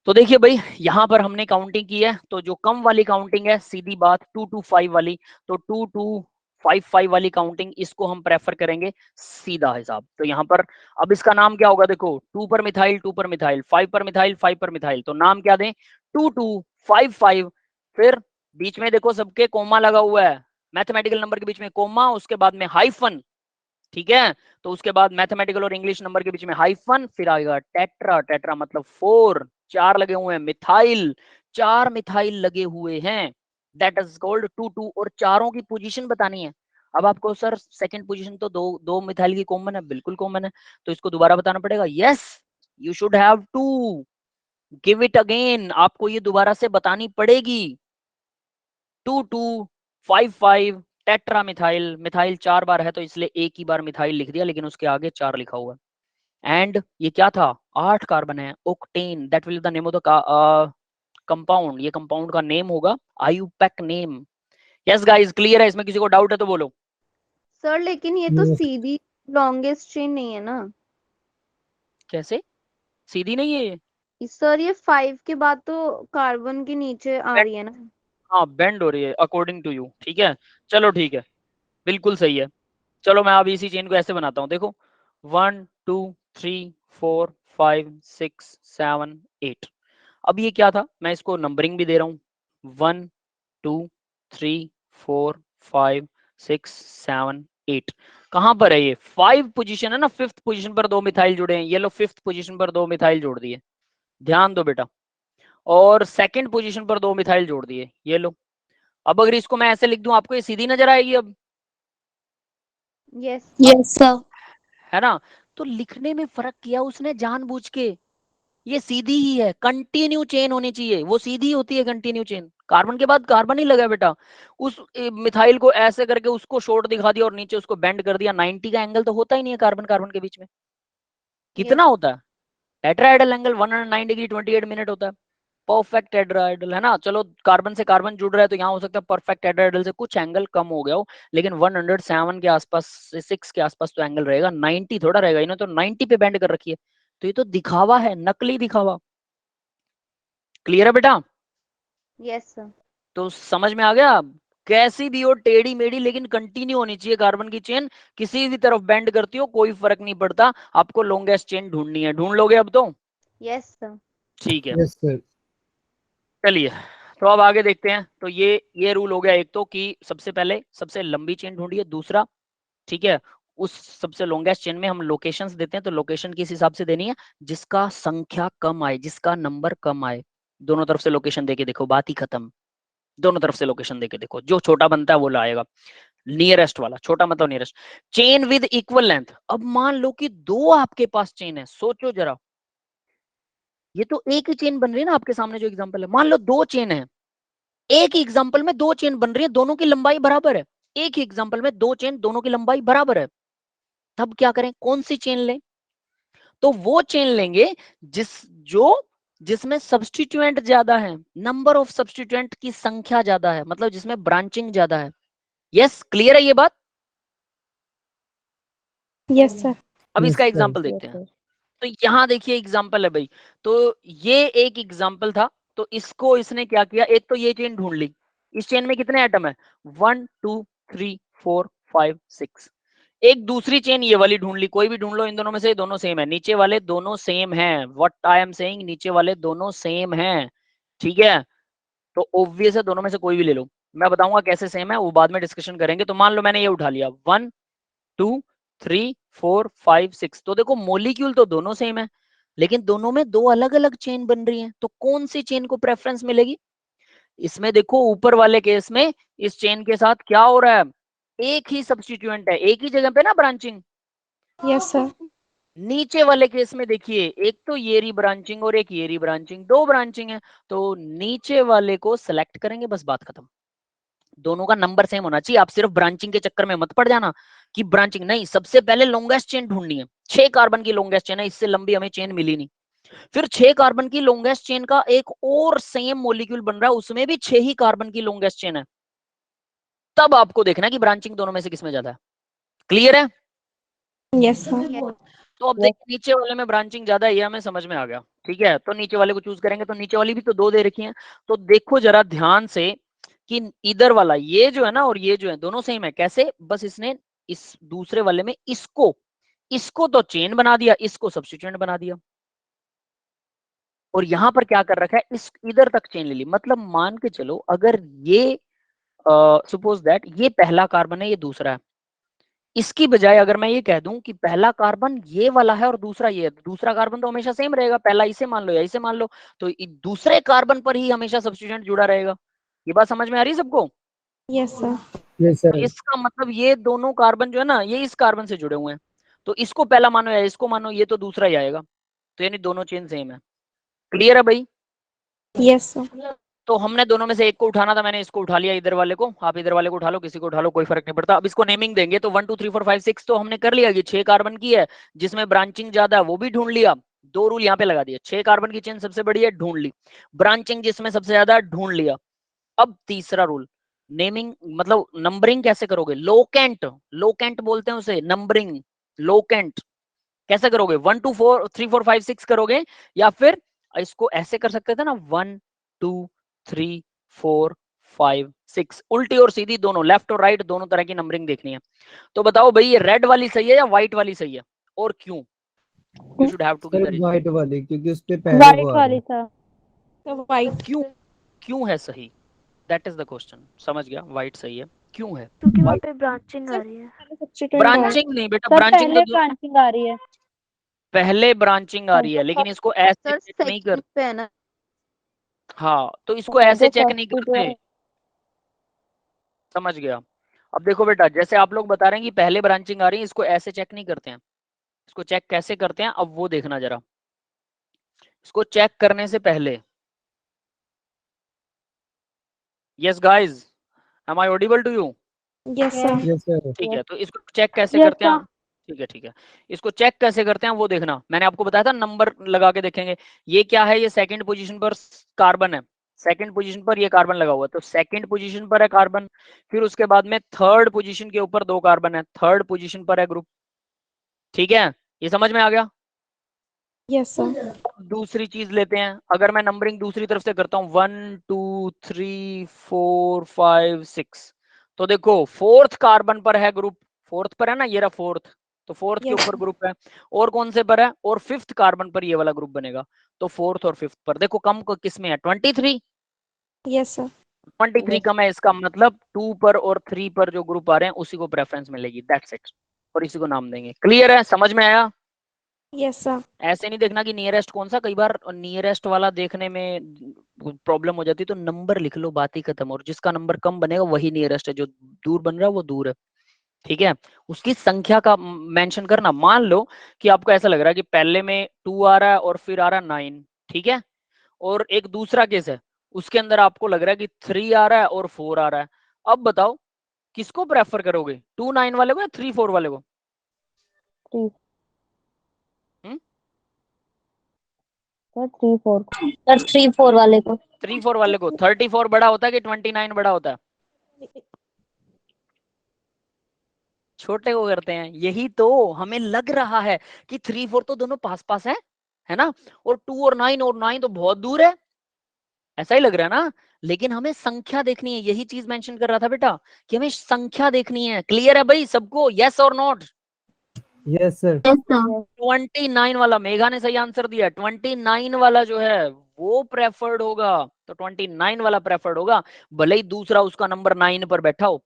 Speaker 1: तो देखिए भाई, यहाँ पर हमने काउंटिंग की है, तो जो कम वाली काउंटिंग है, सीधी बात 2 to 5 वाली, तो 2 to 5 वाली काउंटिंग, इसको हम प्रेफर करेंगे सीधा हिसाब। तो यहाँ पर अब इसका नाम क्या होगा, देखो 2 पर मिथाइल, 2 पर मिथाइल, 5 पर मिथाइल, 5 पर मिथाइल, तो नाम क्या दें, 2 2 5 5। फिर बीच में देखो सबके कोमा लगा हुआ है, मैथमेटिकल नंबर के बीच में कोमा, उसके बाद में हाइफन, ठीक है। तो उसके बाद मैथमेटिकल और इंग्लिश नंबर के बीच में हाइफन, फिर आएगा टेट्रा, टेट्रा मतलब 4, 4 लगे हुए हैं, मिथाइल, 4 मिथाइल लगे हुए हैं, दैट इज कॉल्ड 2 2। और चारों की पोजीशन बतानी है। अब आपको सर सेकंड पोजीशन तो दो दो मिथाइल की कॉमन है, बिल्कुल कॉमन है, तो इसको दोबारा बताना पड़ेगा। Yes, you should have to give it again, आपको ये दोबारा से बतानी पड़ेगी। 2 2 5 5 टेट्रा मिथाइल, मिथाइल 4 बार है तो इसलिए एक ही बार मिथाइल लिख दिया, लेकिन उसके आगे 4 लिखा हुआ है। एंड ये क्या था, 8 कार्बन है, octane, that will the name of the compound, ये कंपाउंड का नेम होगा, IUPAC name. Yes guys, clear है? इसमें किसी को डाउट है तो बोलो।
Speaker 3: सर लेकिन ये तो
Speaker 2: Yes,
Speaker 3: सीधी लॉन्गेस्ट चेन नहीं है ना।
Speaker 1: कैसे सीधी नहीं है ये?
Speaker 3: सर ये 5 के बाद तो कार्बन के नीचे आ रही है ना।
Speaker 1: हाँ, बेंड हो रही है अकॉर्डिंग टू यू, ठीक है, चलो ठीक है, बिल्कुल सही है। चलो मैं अब इसी चेन को ऐसे बनाता हूँ, देखो 1 2 3 4 5 6 7 8। अब ये क्या था, मैं इसको नंबरिंग भी दे रहा हूँ, 1 2 3 4 5 6 7 8। कहाँ पर है ये? 5 पोजीशन है ना, 5th पोजीशन पर 2 मिथाइल जुड़े हैं, ये लो 5th पोजीशन पर 2 मिथाइल जोड़ दिए, ध्यान दो बेटा। और सेकंड पोजीशन पर 2 मिथाइल जोड़ दिए, ये लो। अब अगर इसको मैं ऐसे लिख दूं, आपको ये सीधी नजर आएगी अब,
Speaker 3: यस
Speaker 4: Yes, sir.
Speaker 1: है ना? तो लिखने में फर्क किया उसने जानबूझ के, ये सीधी ही है, कंटिन्यू चेन होनी चाहिए, वो सीधी होती है कंटिन्यू चेन, कार्बन के बाद कार्बन ही लगा बेटा। उस मिथाइल को ऐसे करके उसको शॉर्ट दिखा दिया और नीचे उसको बेंड कर दिया, 90 का एंगल तो होता ही नहीं है कार्बन कार्बन के बीच में, कितना
Speaker 3: यस
Speaker 1: होता है? टेट्राहेड्रल एंगल 109 डिग्री 28 मिनट होता है, परफेक्ट टेट्राहेड्रल, है ना। चलो कार्बन से कार्बन जुड़ रहा है तो यहाँ हो सकता है परफेक्ट टेट्राहेड्रल से कुछ एंगल कम हो गया हो, लेकिन 107 के आसपास से 6 के आसपास तो एंगल रहेगा, 90 थोड़ा रहेगा, इन्होंने तो 90 पे बेंड कर रखी है। तो ये तो दिखावा है, नकली दिखावा। क्लियर है बेटा?
Speaker 3: यस सर
Speaker 1: तो समझ में आ गया? कैसी भी हो टेढ़ी मेढ़ी, लेकिन कंटिन्यू होनी चाहिए कार्बन की चेन, किसी भी तरफ बेंड करती हो कोई फर्क नहीं पड़ता, आपको लॉन्गेस्ट चेन ढूंढनी है, ढूंढ लोगे अब तो?
Speaker 3: यस सर
Speaker 1: ठीक है,
Speaker 2: yes, sir.
Speaker 1: चलिए, तो अब आगे देखते हैं। तो ये रूल हो गया एक, तो कि सबसे पहले सबसे लंबी चेन ढूंढिए, दूसरा, ठीक है, उस सबसे लॉन्गेस्ट चेन में हम लोकेशंस देते हैं, तो लोकेशन किस हिसाब से देनी है, जिसका संख्या कम आए, जिसका नंबर कम आए, दोनों तरफ से लोकेशन देके देखो, बात ही खत्म। दोनों तरफ से लोकेशन देके देखो, जो छोटा बनता है वो लाएगा, नियरेस्ट वाला, छोटा मतलब nearest. Chain with equal length, अब मान लो कि दो आपके पास चेन है, सोचो जरा, ये तो एक ही चेन बन रही है ना, आपके सामने जो एग्जांपल है, मान लो दो चेन है, एक ही एग्जांपल में दो चेन बन रही है, दोनों की लंबाई बराबर है, एक ही एग्जांपल में दो चेन, दोनों की लंबाई बराबर है, तब क्या करें, कौन सी चेन लें? तो वो चेन लेंगे जिस जो जिसमें सब्स्टिट्यूएंट ज्यादा है, नंबर ऑफ सब्स्टिट्यूएंट की संख्या ज्यादा है, मतलब जिसमें ब्रांचिंग ज्यादा है। यस, क्लियर है ये बात?
Speaker 3: यस सर
Speaker 1: अब
Speaker 2: Yes,
Speaker 1: इसका
Speaker 2: sir.
Speaker 1: एग्जांपल देखते हैं। तो यहां देखिए एग्जांपल है भाई, तो ये एक एग्जांपल था, तो इसको इसने क्या किया, एक तो ये चेन ढूंढ ली, इस चेन में कितने एटम है 1 2 3 4 5 6, एक दूसरी चेन ये वाली ढूंढ ली, कोई भी ढूंढ लो, इन दोनों में से दोनों सेम है, नीचे वाले दोनों सेम हैं, व्हाट आई एम सेइंग, नीचे वाले दोनों सेम हैं, ठीक है, तो ऑब्वियस है दोनों में से कोई भी ले लो, मैं बताऊंगा कैसे सेम है वो बाद में डिस्कशन करेंगे। तो मान लो मैंने ये उठा लिया 1 2 3 4 5 6, तो देखो मोलिक्यूल तो दोनों सेम है, लेकिन दोनों में दो अलग अलग चेन बन रही हैं, तो कौन सी चेन को प्रेफरेंस मिलेगी, इसमें देखो ऊपर वाले केस में इस चेन के साथ क्या हो रहा है, एक ही सब्स्टिट्यूएंट है, एक ही जगह पे ना ब्रांचिंग।
Speaker 4: Yes sir.
Speaker 1: नीचे वाले केस में देखिए एक तो ये री ब्रांचिंग और एक ये री ब्रांचिंग, दो ब्रांचिंग है, तो नीचे वाले को सिलेक्ट करेंगे, बस बात खत्म। दोनों का नंबर सेम होना चाहिए, आप सिर्फ ब्रांचिंग के चक्कर में मत पड़ जाना कि ब्रांचिंग नहीं, सबसे पहले लॉन्गेस्ट चेन ढूंढनी है, 6 कार्बन की लॉन्गेस्ट चेन है, इससे लंबी हमें चेन मिली नहीं, फिर 6 कार्बन की लॉन्गेस्ट चेन का एक और सेम मॉलिक्यूल बन रहा है, उसमें भी 6 ही कार्बन की लॉन्गेस्ट चेन है, तब आपको देखना कि ब्रांचिंग दोनों में से किसमें ज्यादा है। क्लियर है?
Speaker 4: Yes sir.
Speaker 1: तो अब देखिए नीचे वाले में ब्रांचिंग ज्यादा है, ये हमें समझ में आ गया, ठीक है, तो नीचे वाले को चूज करेंगे, तो नीचे वाली भी तो दो दे रखी है, तो देखो जरा ध्यान से कि इधर वाला ये जो है ना और ये जो है दोनों सेम है, कैसे, बस इसने इस दूसरे वाले में इसको तो चेन बना दिया, इसको सब्स्टिट्यूएंट बना दिया, और यहां पर क्या कर रखा है, इस इधर तक चेन ले ली, मतलब मान के चलो अगर ये सपोज दैट ये पहला कार्बन है, ये दूसरा है, इसकी बजाय अगर मैं ये कह दूं कि पहला कार्बन ये वाला है और दूसरा ये है, दूसरा कार्बन तो हमेशा सेम रहेगा, पहला इसे मान लो या इसे मान लो, तो दूसरे कार्बन पर ही हमेशा सब्स्टिट्यूएंट जुड़ा रहेगा। ये बात समझ में आ रही है सबको?
Speaker 4: Yes sir.
Speaker 2: यस
Speaker 1: तो
Speaker 2: सर।
Speaker 1: इसका मतलब ये दोनों कार्बन जो है ना ये इस कार्बन से जुड़े हुए हैं, तो इसको पहला मानो या इसको मानो, ये तो दूसरा ही आएगा, तो यानी दोनों चेन सेम है। क्लियर है भाई?
Speaker 4: Yes sir.
Speaker 1: तो हमने दोनों में से एक को उठाना था, मैंने इसको उठा लिया, इधर वाले को, आप इधर वाले को उठा लो, किसी को उठा लो, कोई फर्क नहीं पड़ता। अब इसको नेमिंग देंगे, तो 1 2 3 4 5 6 तो हमने कर लिया कि 6 कार्बन की है, जिसमें ब्रांचिंग ज्यादा है वो भी ढूंढ लिया, दो रूल यहाँ पे लगा दिए, 6 कार्बन की चेन सबसे बड़ी है ढूंढ ली, ब्रांचिंग जिसमें सबसे ज्यादा ढूंढ लिया। अब तीसरा रूल, नेमिंग मतलब नंबरिंग कैसे करोगे, लोकेंट, लोकेंट बोलते हैं उसे, नंबरिंग लोकेंट कैसे करोगे, 1 2 4 3 4 5 6 करोगे, या फिर इसको ऐसे कर सकते थे ना 1 2 3 4 5 6, उल्टी और सीधी दोनों, लेफ्ट और राइट दोनों तरह की नंबरिंग देखनी है। तो बताओ भाई ये रेड वाली सही है या व्हाइट वाली सही है, और क्यों? You should have to give the
Speaker 2: sir
Speaker 1: reason.
Speaker 2: White वाली, क्योंकि उस पे पहले
Speaker 3: व्हाइट
Speaker 2: वो आ रहा
Speaker 3: वाली
Speaker 2: है।
Speaker 3: सर।
Speaker 4: वाइट।
Speaker 1: क्यों, क्यों है सही, दैट इज द क्वेश्चन। समझ गया, व्हाइट सही है, क्यों है?
Speaker 3: क्योंकि वहाँ पे ब्रांचिंग आ
Speaker 4: सर
Speaker 3: रही है।
Speaker 4: पहले सब्स्टिट्यूएंट आ रहा
Speaker 1: ब्रांचिंग नहीं बेटा,
Speaker 3: सर
Speaker 1: ब्रांचिंग
Speaker 3: पहले
Speaker 1: तो
Speaker 3: ब्रांचिंग आ रही है।
Speaker 1: पहले ब्रांचिंग आ रही है, लेकिन इसको ऐसे
Speaker 3: सर
Speaker 1: चेक नहीं
Speaker 3: सेकंड
Speaker 1: कर,
Speaker 3: पे है ना।
Speaker 1: हाँ तो इसको ऐसे
Speaker 3: जो
Speaker 1: चेक
Speaker 3: फर्स्ट
Speaker 1: नहीं
Speaker 3: पे जो
Speaker 1: करते।
Speaker 3: है।
Speaker 1: समझ गया। अब देखो बेटा, जैसे आप लोग बता रहे हैं कि पहले ब्रांचिंग आ रही है, इसको ऐसे चेक नहीं करते हैं, इसको चेक कैसे करते हैं अब वो देखना जरा। इसको चेक करने से पहले, yes guys, am I audible to you?
Speaker 4: Yes sir.
Speaker 2: Yes sir.
Speaker 1: ठीक है, तो इसको चेक कैसे
Speaker 3: यस
Speaker 1: करते हैं?
Speaker 3: सर।
Speaker 1: ठीक है ठीक है, इसको चेक कैसे करते हैं वो देखना, मैंने आपको बताया था नंबर लगा के देखेंगे। ये क्या है, ये सेकंड पोजीशन पर कार्बन है, सेकंड पोजीशन पर ये कार्बन लगा हुआ है, तो सेकंड पोजीशन पर है कार्बन, फिर उसके बाद में थर्ड पोजीशन के ऊपर दो कार्बन है, थर्ड पोजीशन पर है ग्रुप, ठीक है, ये समझ में आ गया?
Speaker 4: Yes sir.
Speaker 1: दूसरी चीज लेते हैं, अगर मैं नंबरिंग दूसरी तरफ से करता हूं 1 2 3 4 5 6, तो देखो फोर्थ कार्बन पर है ग्रुप, फोर्थ पर है ना, ये रहा फोर्थ, तो फोर्थ के
Speaker 4: यस
Speaker 1: ऊपर ग्रुप है, और कौन से पर है, और फिफ्थ कार्बन पर ये वाला ग्रुप बनेगा, तो फोर्थ और फिफ्थ पर देखो कम को किस में है 23,
Speaker 4: यस सर।
Speaker 1: 23 कम है, इसका मतलब 2 पर और 3 पर जो ग्रुप आ रहे हैं उसी को प्रेफरेंस मिलेगी, दैट्स इट, और इसी को नाम देंगे। क्लियर है, समझ में आया?
Speaker 4: Yes sir.
Speaker 1: ऐसे नहीं देखना कि नियरेस्ट कौन सा, कई बार नियरेस्ट वाला देखने में प्रॉब्लम हो जाती है, तो नंबर लिख लो, बात ही खत्म, और जिसका नंबर कम बनेगा वही नियरेस्ट है, जो दूर बन रहा है वो दूर है, ठीक है, उसकी संख्या का मेंशन करना। मान लो कि आपको ऐसा लग रहा है कि पहले में 2 आ रहा है और फिर आ रहा है 9, ठीक है, और एक दूसरा केस है उसके अंदर आपको लग रहा है कि 3 आ रहा है और 4 आ रहा है, अब बताओ किसको प्रेफर करोगे, 2 9 वाले को या 3 4 वाले को?
Speaker 3: 3 4 सर 3 4 वाले को।
Speaker 1: 3 4 वाले को। 34 बड़ा होता है कि 29 बड़ा होता है? छोटे को करते हैं, यही तो हमें लग रहा है कि 3 4 तो दोनों पास पास है ना, और 2 और 9 तो बहुत दूर है, ऐसा ही लग रहा है ना, लेकिन हमें संख्या देखनी है, यही चीज मेंशन कर रहा था बेटा कि हमें संख्या देखनी है। क्लियर है भाई सबको, यस और नॉट?
Speaker 2: Yes sir.
Speaker 1: 29 वाला, मेघा ने सही आंसर दिया। 29 वाला जो है वो प्रेफर्ड होगा, तो 29 वाला प्रेफर्ड होगा, भले ही दूसरा उसका नंबर 9 पर बैठा हो,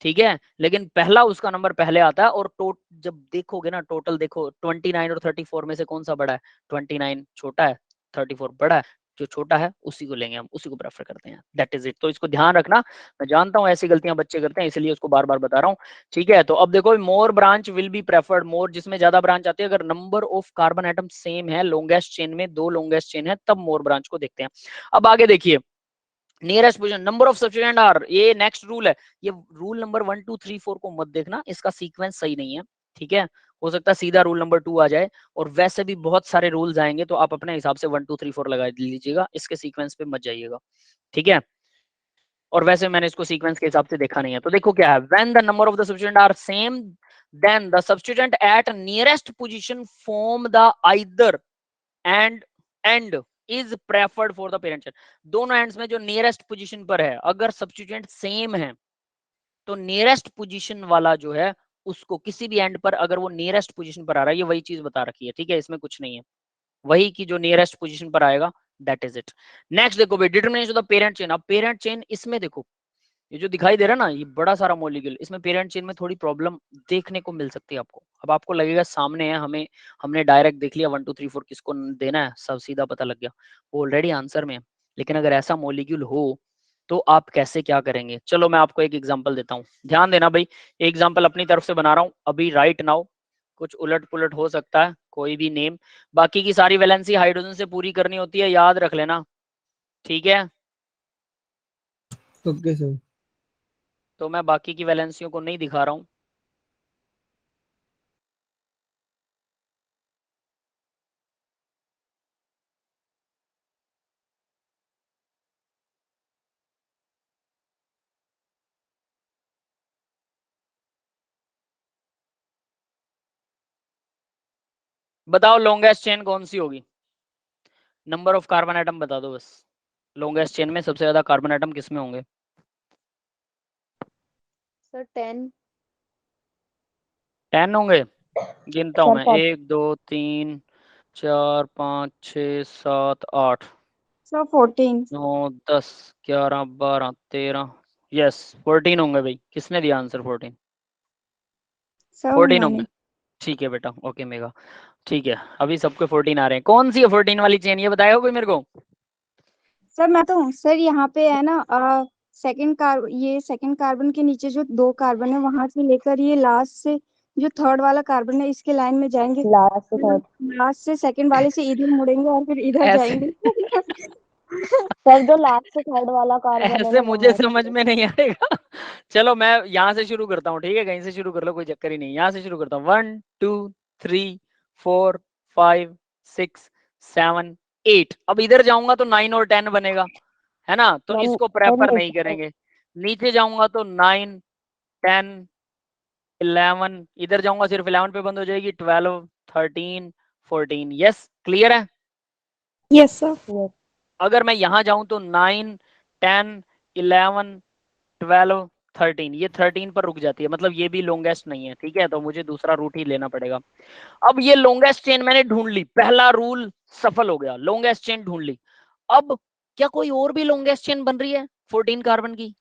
Speaker 1: ठीक है, लेकिन पहला उसका नंबर पहले आता है। और जब देखोगे ना टोटल, देखो 29 और 34 में से कौन सा बड़ा है? 29 छोटा है, 34 बड़ा है, जो छोटा है उसी को लेंगे हम, उसी को प्रेफर करते हैं। That is it. तो इसको ध्यान रखना, मैं जानता हूं ऐसी गलतियां बच्चे करते हैं, इसलिए उसको बार बार बता रहा हूँ, ठीक है। तो अब देखो, मोर ब्रांच विल बी प्रेफर्ड, मोर जिसमें ज्यादा ब्रांच आती है, अगर number of carbon atom same है, लॉन्गेस्ट चेन में 2 लॉन्गेस्ट चेन है, तब मोर ब्रांच को देखते हैं। अब आगे देखिए, nearest position, number of substituent are, ये नेक्स्ट रूल है। ये रूल नंबर 1 2 3 4 को मत देखना, इसका सीक्वेंस सही नहीं है, ठीक है। हो सकता है सीधा रूल नंबर 2 आ जाए, और वैसे भी बहुत सारे रूल्स आएंगे, तो आप अपने हिसाब से 1 2 3 4 लगा लीजिएगा, इसके सीक्वेंस पे मत जाइएगा, ठीक है। और वैसे मैंने इसको सीक्वेंस के हिसाब से देखा नहीं है। तो देखो क्या है, when the number of the substituent are same, then the substituent at nearest position form the either end is preferred for the parent chain. दोनों एंड्स में जो नियरेस्ट पोजीशन पर है, अगर सब्स्टिट्यूएंट सेम है, तो नियरेस्ट पोजीशन वाला जो है उसको, किसी भी एंड पर अगर वो नियरेस्ट पोजीशन पर आ रहा है, ये वही चीज बता रखी है, ठीक है, इसमें कुछ नहीं है, वही की जो नियरेस्ट पोजीशन पर आएगा, दैट इज इट। नेक्स्ट देखो भाई, determination of the parent chain. अब पेरेंट चेन इसमें देखो, ये जो दिखाई दे रहा है ना, ये बड़ा सारा मॉलिक्यूल, इसमें पेरेंट चेन में थोड़ी प्रॉब्लम देखने को मिल सकती है आपको। अब आपको लगेगा सामने है, हमने डायरेक्ट देख लिया 1 2 3 4 किसको देना है, सब सीधा पता लग गया, वो ऑलरेडी आंसर में है। लेकिन अगर ऐसा मॉलिक्यूल हो तो आप कैसे क्या करेंगे? चलो मैं आपको एक एग्जांपल देता हूँ, ध्यान देना भाई। एग्जांपल अपनी तरफ से बना रहा हूँ अभी, राइट नाउ। कुछ उलट पुलट हो सकता है, कोई भी नेम, बाकी की सारी वैलेंसी हाइड्रोजन से पूरी करनी होती है, याद रख लेना, ठीक है।
Speaker 2: Okay sir.
Speaker 1: तो मैं बाकी की वैलेंसियों को नहीं दिखा रहा हूँ। बताओ लॉन्गेस्ट चेन कौन सी होगी? नंबर ऑफ कार्बन एटम बता दो बस। लॉन्गेस्ट चेन में सबसे ज्यादा कार्बन एटम किसमें होंगे?
Speaker 3: सर 10।
Speaker 1: 10 होंगे। गिनता हूं
Speaker 4: सर
Speaker 1: मैं, 1 2 3 4 5 6 7 8
Speaker 4: सर 14।
Speaker 1: 9 10 11 12 13, यस 14 होंगे भाई। किसने दिया आंसर 14?
Speaker 4: सर
Speaker 1: 14
Speaker 4: मैंने।
Speaker 1: होंगे, ठीक है बेटा, ओके मेगा, ठीक है। अभी सबके 14 आ रहे हैं। कौन सी है 14 वाली चेन, ये बताएगा कोई मेरे को?
Speaker 4: सर मैं तो हूँ सर, यहाँ पे है ना ये सेकंड कार्बन के नीचे जो 2 कार्बन है, वहां से लेकर ये लास्ट से जो थर्ड वाला कार्बन है, इसके लाइन में जाएंगे, लास्ट से सेकंड वाले से इधर मुड़ेंगे और फिर इधर
Speaker 1: ऐसे
Speaker 4: जाएंगे। सर जो लास्ट से थर्ड वाला कार्बन है
Speaker 1: ऐसे
Speaker 4: ना,
Speaker 1: मुझे
Speaker 4: वहां
Speaker 1: समझ
Speaker 4: से।
Speaker 1: में नहीं आएगा। चलो मैं यहाँ से शुरू करता हूँ, ठीक है, कहीं से शुरू कर लो, कोई चक्कर ही नहीं, यहाँ से शुरू करता हूँ। 1 2 3 4 5 6 7 8। अब इधर जाऊंगा तो 9 और 10 बनेगा, है ना, तो
Speaker 4: नहीं
Speaker 1: इसको
Speaker 4: सर,
Speaker 1: प्रेफर
Speaker 4: नहीं
Speaker 1: नहीं
Speaker 4: सर।
Speaker 1: करेंगे। नीचे जाऊंगा तो 9 10 11, इधर जाऊंगा सिर्फ 11 पे बंद हो जाएगी, 12 13 14। यस क्लियर है।
Speaker 4: Yes sir.
Speaker 1: अगर मैं यहाँ जाऊं तो 9 10 11 12 13, ये 13 पर रुक जाती है, मतलब ये भी लॉन्गेस्ट नहीं है, ठीक है, तो मुझे दूसरा रूट ही लेना पड़ेगा। अब ये लॉन्गेस्ट चेन मैंने ढूंढ ली, पहला रूल सफल हो गया, लॉन्गेस्ट चेन ढूंढ ली। अब क्या कोई और भी लॉन्गेस्ट चेन बन रही है 14 कार्बन की?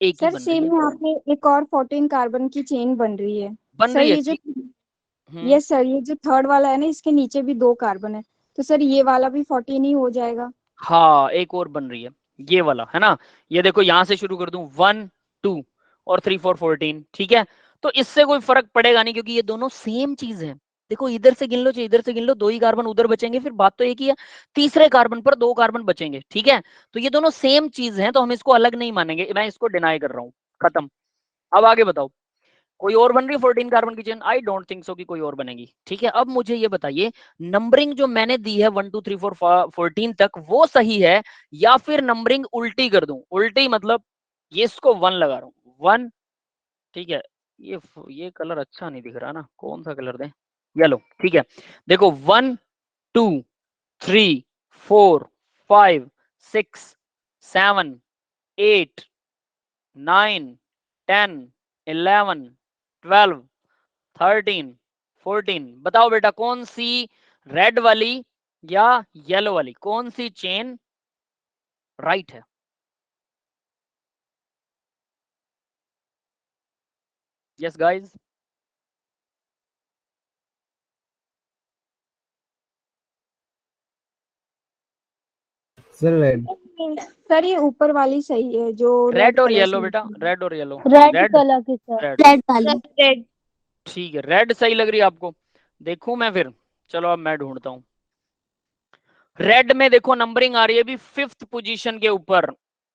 Speaker 1: एक ही
Speaker 4: सर
Speaker 1: बन रही
Speaker 4: सेम
Speaker 1: है,
Speaker 4: यहाँ पे एक और 14 कार्बन की चेन बन रही है।
Speaker 1: बन
Speaker 4: सर
Speaker 1: रही है,
Speaker 4: ये जो
Speaker 1: ठीक।
Speaker 4: यस सर, ये जो थर्ड वाला है ना, इसके नीचे भी 2 कार्बन है, तो सर ये वाला भी 14 ही हो जाएगा।
Speaker 1: हाँ एक और बन रही है, ये वाला है ना। ये देखो यहाँ से शुरू कर दूं, 1 2 और 3 4 14, ठीक है। तो इससे कोई फर्क पड़ेगा नहीं, क्योंकि ये दोनों सेम चीज है। देखो इधर से गिन लो, चाहे इधर से गिन लो, 2 ही कार्बन उधर बचेंगे, फिर बात तो एक ही है, तीसरे कार्बन पर 2 कार्बन बचेंगे, ठीक है। तो ये दोनों सेम चीज है, तो हम इसको अलग नहीं मानेंगे, मैं इसको डिनाई कर रहा हूँ, खत्म। अब आगे बताओ, कोई और बन रही है 14 कार्बन की chain? I don't think so कि कोई और बनेगी, ठीक है। अब मुझे ये बताइए, नंबरिंग जो मैंने दी है 1 2 3 4 14 तक, वो सही है, या फिर नंबरिंग उल्टी कर दूं? उल्टी मतलब ये इसको 1 लगा रहा हूं, 1, ठीक है। ये कलर अच्छा नहीं दिख रहा ना, कौन सा कलर दें? येलो, ठीक है। देखो 1 2 3 4 5 6 7 8 9 10 11 12 13 14। बताओ बेटा कौन सी रेड वाली या येलो वाली, कौन सी चेन राइट है? Yes guys,
Speaker 2: sir red.
Speaker 4: Sir ये ऊपर वाली सही है जो
Speaker 1: रेड और
Speaker 4: कलर
Speaker 1: येलो
Speaker 4: से
Speaker 1: बेटा,
Speaker 4: लिखी है।
Speaker 1: रेड और येलो।
Speaker 3: रेड
Speaker 1: रेड
Speaker 3: कलर की सर,
Speaker 1: रेड
Speaker 3: रेड वाली।
Speaker 4: रेड।
Speaker 1: ठीक है, रेड सही लग रही है आपको। देखूं मैं फिर, चलो अब मैं ढूंढता हूं। रेड में देखो नंबरिंग आ रही है अभी 5th पोजीशन के ऊपर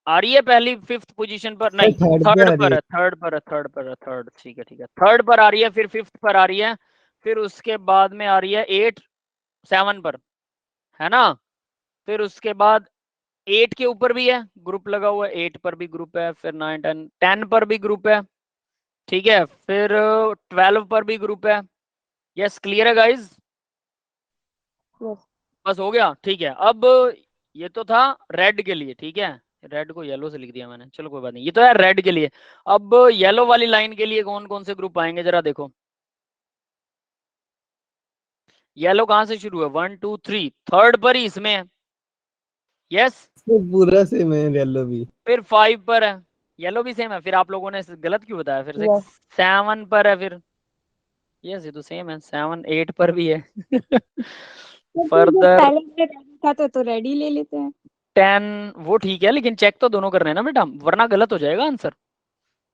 Speaker 1: आ रही है, पहली 5th पोजीशन पर नहीं,
Speaker 2: थर्ड पे
Speaker 1: थर्ड
Speaker 2: आ रही
Speaker 1: पर
Speaker 2: है।
Speaker 1: है, थर्ड पर है, थर्ड पर है, थर्ड, ठीक है ठीक है, थर्ड पर आ रही है, फिर 5th पर आ रही है, फिर उसके बाद में आ रही है 8 7 पर, है ना? फिर उसके बाद 8 के ऊपर भी है ग्रुप लगा हुआ है, 8 पर भी ग्रुप है, फिर 9 10 10 पर भी ग्रुप है, ठीक है, फिर 12 पर भी ग्रुप है। यस, क्लियर है गाइज? बस हो गया, ठीक है। अब ये तो था रेड के लिए, ठीक है, रेड को येलो से लिख दिया मैंने, चलो कोई बात नहीं, ये तो है रेड के लिए। अब येलो वाली लाइन के लिए कौन कौन से ग्रुप आएंगे जरा देखो। येलो कहां से शुरू है? 1 2 3, थर्ड पर ही इसमें है। यस,
Speaker 2: तो पूरा सेम है येलो भी।
Speaker 1: फिर 5 पर है, येलो भी सेम है, फिर आप लोगों ने गलत क्यों बताया? फिर 7 पर है, फिर यस ये तो सेम है, 7 8 पर भी है।
Speaker 4: तो फिर जो
Speaker 1: फर्दर
Speaker 4: पहले रेड था तो रेडी ले लेते हैं।
Speaker 1: 10 वो ठीक है, लेकिन चेक तो दोनों करने हैं ना बेटा, वरना गलत हो जाएगा आंसर।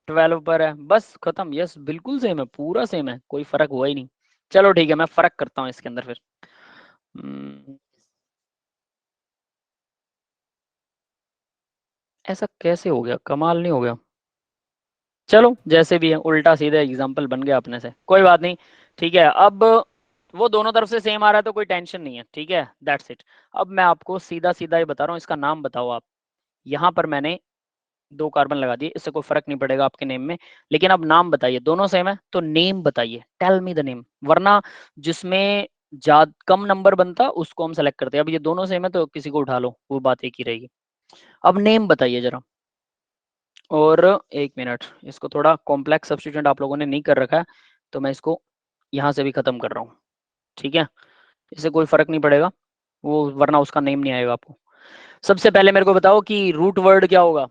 Speaker 1: 12 पर है, बस खत्म। यस बिल्कुल सेम है, पूरा सेम है, कोई फर्क हुआ ही नहीं। चलो ठीक है, मैं फर्क करता हूँ इसके अंदर फिर। ऐसा कैसे हो गया, कमाल नहीं हो गया? चलो जैसे भी है, उल्टा सीधा एग्जाम्पल बन गया अपने से, कोई बात नहीं, ठीक है। अब वो दोनों तरफ से सेम आ रहा है तो कोई टेंशन नहीं है, ठीक है, दैट्स इट। अब मैं आपको सीधा सीधा ही बता रहा हूँ, इसका नाम बताओ आप। यहाँ पर मैंने 2 कार्बन लगा दिए, इससे कोई फर्क नहीं पड़ेगा आपके नेम में, लेकिन अब नाम बताइए। दोनों सेम है तो नेम बताइए, टेल मी द नेम, वरना जिसमें ज्यादा कम नंबर बनता उसको हम सेलेक्ट करते हैं। अब ये दोनों सेम है तो किसी को उठा लो, वो बात एक ही रहेगी। अब नेम बताइए जरा। और 1 मिनट, इसको थोड़ा कॉम्प्लेक्स सब्स्टिट्यूएंट आप लोगों ने नहीं कर रखा है, तो मैं इसको यहाँ से भी खत्म कर रहा हूँ, ठीक है, इससे कोई फर्क नहीं पड़ेगा, वो वरना उसका नेम नहीं आएगा आपको। सबसे पहले मेरे को बताओ कि रूट वर्ड क्या होगा?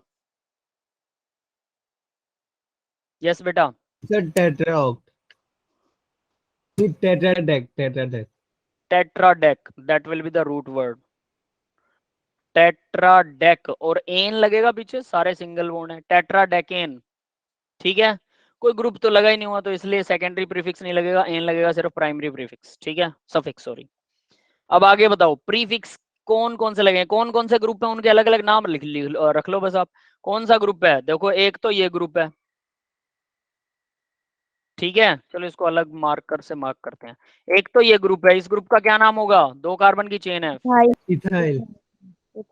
Speaker 1: यस बेटा।
Speaker 2: Sir tetraoct, tetradec, tetradec.
Speaker 1: Tetradec, that will be the root word. Tetradec, और एन लगेगा पीछे, सारे सिंगल बोर्ड है, टेट्राडेकेन, ठीक है। कोई ग्रुप तो लगा ही नहीं हुआ तो इसलिए सेकेंडरी प्रीफिक्स नहीं लगेगा, एन लगेगा सिर्फ प्राइमरी प्रीफिक्स, ठीक है, सफिक्स सॉरी। अब आगे बताओ प्रीफिक्स कौन कौन से लगे हैं, कौन कौन से ग्रुप है, उनके अलग अलग नाम रख लो बस आप। कौन सा ग्रुप है? देखो एक तो ये ग्रुप है, ठीक है, चलो इसको अलग मार्कर से मार्क करते हैं। एक तो ये ग्रुप है, इस ग्रुप का क्या नाम होगा? 2 कार्बन की चेन है,
Speaker 2: इथाइल।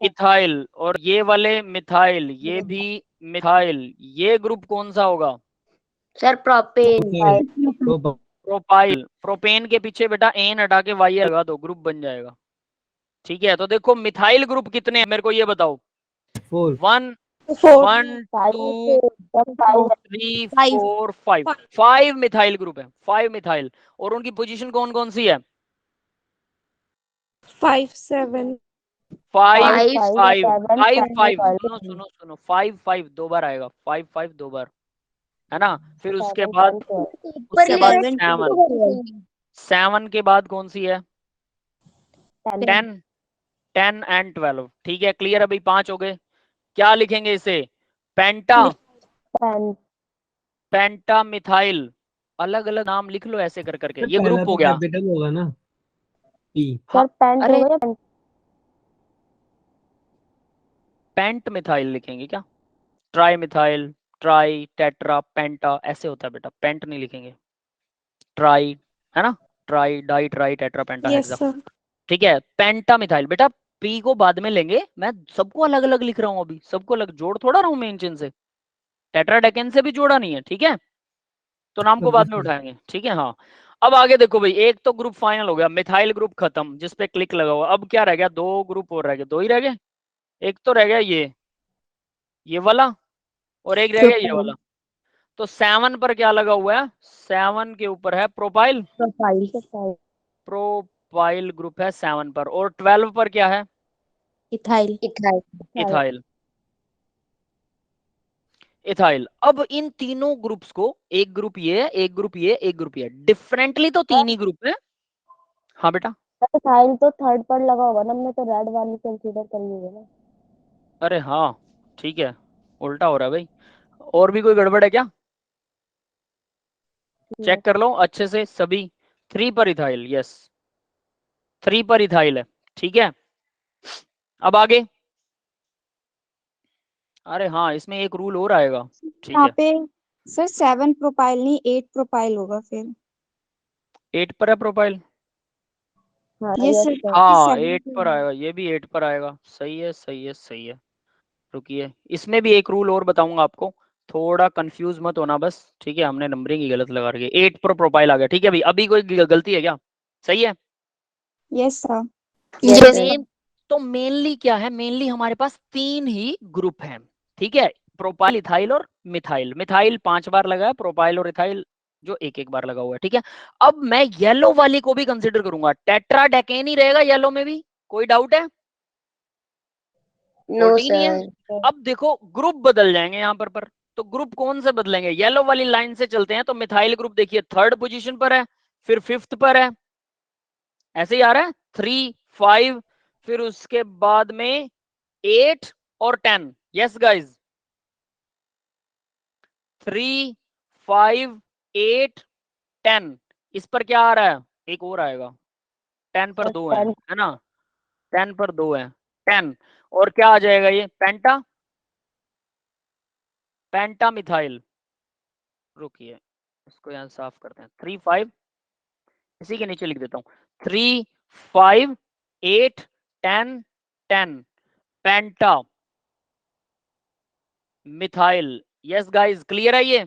Speaker 1: इथाइल, और ये वाले मिथाइल, ये भी मिथाइल, ये ग्रुप कौन सा होगा?
Speaker 3: Sir propane.
Speaker 1: प्रोपाइल। प्रोपेन के पीछे बेटा एन हटा के वाई लगा दो, ग्रुप बन जाएगा, ठीक है। तो देखो मिथाइल ग्रुप कितने हैं मेरे को ये बताओ।
Speaker 2: 4।
Speaker 1: 1 1 2 3 4 5, 5 मिथाइल ग्रुप है, 5 मिथाइल, और उनकी पोजीशन कौन कौन सी है?
Speaker 4: 5 7
Speaker 1: 5
Speaker 3: 5
Speaker 1: 5
Speaker 3: 7
Speaker 1: 5 5, सुनो सुनो सुनो, 5 5 2 बार आएगा, 5 5 2 बार, है ना? फिर उसके बाद 7 के बाद कौन सी है? 10 10 एंड 12, ठीक है, क्लियर। अभी 5 हो गए, क्या लिखेंगे इसे? पेंटा, पेंटा मिथाइल, अलग अलग नाम लिख लो ऐसे कर करके, ये
Speaker 2: पहला
Speaker 1: ग्रुप हो
Speaker 2: तो
Speaker 1: गया।
Speaker 2: कैपिटल होगा ना, पी।
Speaker 1: हाँ, अरे पेंट मिथाइल लिखेंगे क्या? ट्राई मिथाइल, ट्राई टेट्रा पेंटा ऐसे होता है बेटा, पेंट नहीं लिखेंगे, ट्राई, है ना, ट्राई डाई ट्राई टेट्रा पेंटा
Speaker 4: यस
Speaker 1: हेक्सा,
Speaker 4: सर।
Speaker 1: ठीक है। पेंटा मिथाइल बेटा, पी को बाद में लेंगे, मैं सबको अलग अलग लिख रहा हूँ अभी, सबको अलग जोड़ थोड़ा रहा हूँ मेन चेन से, टेट्राडेकेन से भी जोड़ा नहीं है, ठीक है, तो नाम को बाद में उठाएंगे, ठीक है। हाँ, अब आगे देखो भाई, एक तो ग्रुप फाइनल हो गया, मिथाइल ग्रुप खत्म, जिसपे क्लिक लगा हुआ। अब क्या रह गया? 2 ग्रुप और रह गए, 2 ही रह गए। एक तो रह गया ये, ये वाला, और एक रह गया ये
Speaker 4: प्रोपाइल
Speaker 1: वाला। तो 7 पर क्या लगा हुआ है? 7 के ऊपर है प्रोपाइल,
Speaker 4: प्रोपाइल
Speaker 1: प्रोपाइल ग्रुप है 7 पर। और 12 पर क्या है?
Speaker 4: Ethyl
Speaker 1: ethyl, ethyl. अब इन तीनों ग्रुप्स को, एक ग्रुप ये है, एक ग्रुप ये, एक ग्रुप ये, डिफरेंटली तो तीन ही ग्रुप है। हाँ बेटा,
Speaker 5: इथाइल तो थर्ड पर लगा होगा ना, हमने तो रेड वाली कंसीडर करी हुई है ना।
Speaker 1: अरे हाँ ठीक है, उल्टा हो रहा है भाई। और भी कोई गड़बड़ है क्या? चेक कर लो अच्छे से सभी। 3 पर इथाइल, यस 3 पर इथाइल है, ठीक है। अब आगे, अरे हाँ इसमें एक रूल और आएगा, ठीक
Speaker 4: यहाँ
Speaker 1: है।
Speaker 4: पे सर 7 प्रोपाइल नहीं 8 प्रोपाइल होगा फिर।
Speaker 1: 8 पर है प्रोपाइल,
Speaker 5: हाँ
Speaker 4: ये
Speaker 5: यस
Speaker 4: सर
Speaker 5: सर।
Speaker 1: हाँ
Speaker 4: 7
Speaker 1: 8 पर आएगा, ये भी 8 पर आएगा। सही है सही है सही है। रुकिए, इसमें भी एक रूल और बताऊंगा आपको, थोड़ा कंफ्यूज मत होना बस, ठीक है। हमने नंबरिंग ही गलत लगा रखी है। 8 पर प्रोपाइल आ गया, ठीक है भाई। अभी कोई गलती है क्या? सही है।
Speaker 4: Yes sir.
Speaker 1: मेन तो मेनली क्या है, मेनली हमारे पास 3 ही ग्रुप हैं, ठीक है। प्रोपाइल, इथाइल और मिथाइल। मिथाइल 5 बार लगा है, प्रोपाइल और इथाइल जो एक एक बार लगा हुआ है, ठीक है। अब मैं येलो वाली को भी कंसीडर करूंगा, टेट्राडेकेन ही रहेगा येलो में भी, कोई डाउट है?
Speaker 5: नो
Speaker 1: 14 ही है।
Speaker 5: सर।
Speaker 1: अब देखो ग्रुप बदल जाएंगे यहाँ पर। तो ग्रुप कौन से बदलेंगे? येलो वाली लाइन से चलते हैं तो मिथाइल ग्रुप देखिए 3rd पोजीशन पर है, फिर 5th पर है, ऐसे ही आ रहा है 3, 5, फिर उसके बाद में 8 और 10। Yes guys, 3, 5, 8, 10। इस पर क्या आ रहा है? एक और आएगा, 10 पर 2 है ना, 10 पर 2 है, 10। और क्या आ जाएगा? ये पेंटा, पेंटा मिथाइल। रुकिए इसको यहाँ साफ करते हैं। 3, 5, इसी के नीचे लिख देता हूँ, 3, 5, 8, 10, 10 पेंटा मिथाइल। यस गाइज, क्लियर है ये?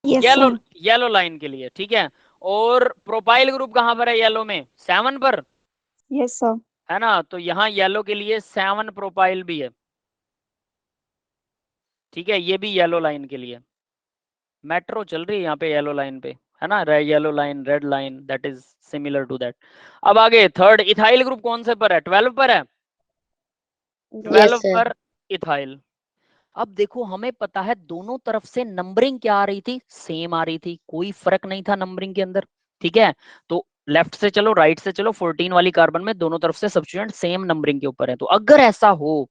Speaker 4: Yes
Speaker 1: yellow,
Speaker 4: sir.
Speaker 1: Yellow line के लिए, ठीक है। और प्रोपाइल ग्रुप कहां पर है येलो में? 7 पर,
Speaker 4: यस सर।
Speaker 1: है ना। तो यहाँ येलो के लिए 7 प्रोपाइल भी है, ठीक है। ये भी येलो लाइन के लिए, मेट्रो चल रही है यहाँ पे येलो लाइन पे, है ना। Yellow line, red line, that is similar to that. अब आगे 3rd इथाइल ग्रुप कौन से पर है? 12 पर है, 12 पर इथाइल। अब देखो हमें पता है दोनों तरफ से नंबरिंग क्या आ रही थी? सेम आ रही थी, कोई फर्क नहीं था नंबरिंग के अंदर, ठीक है। तो लेफ्ट से चलो राइट से चलो, 14 वाली कार्बन में दोनों तरफ से सब्स्टिट्यूएंट सेम नंबरिंग के ऊपर है। तो अगर ऐसा हो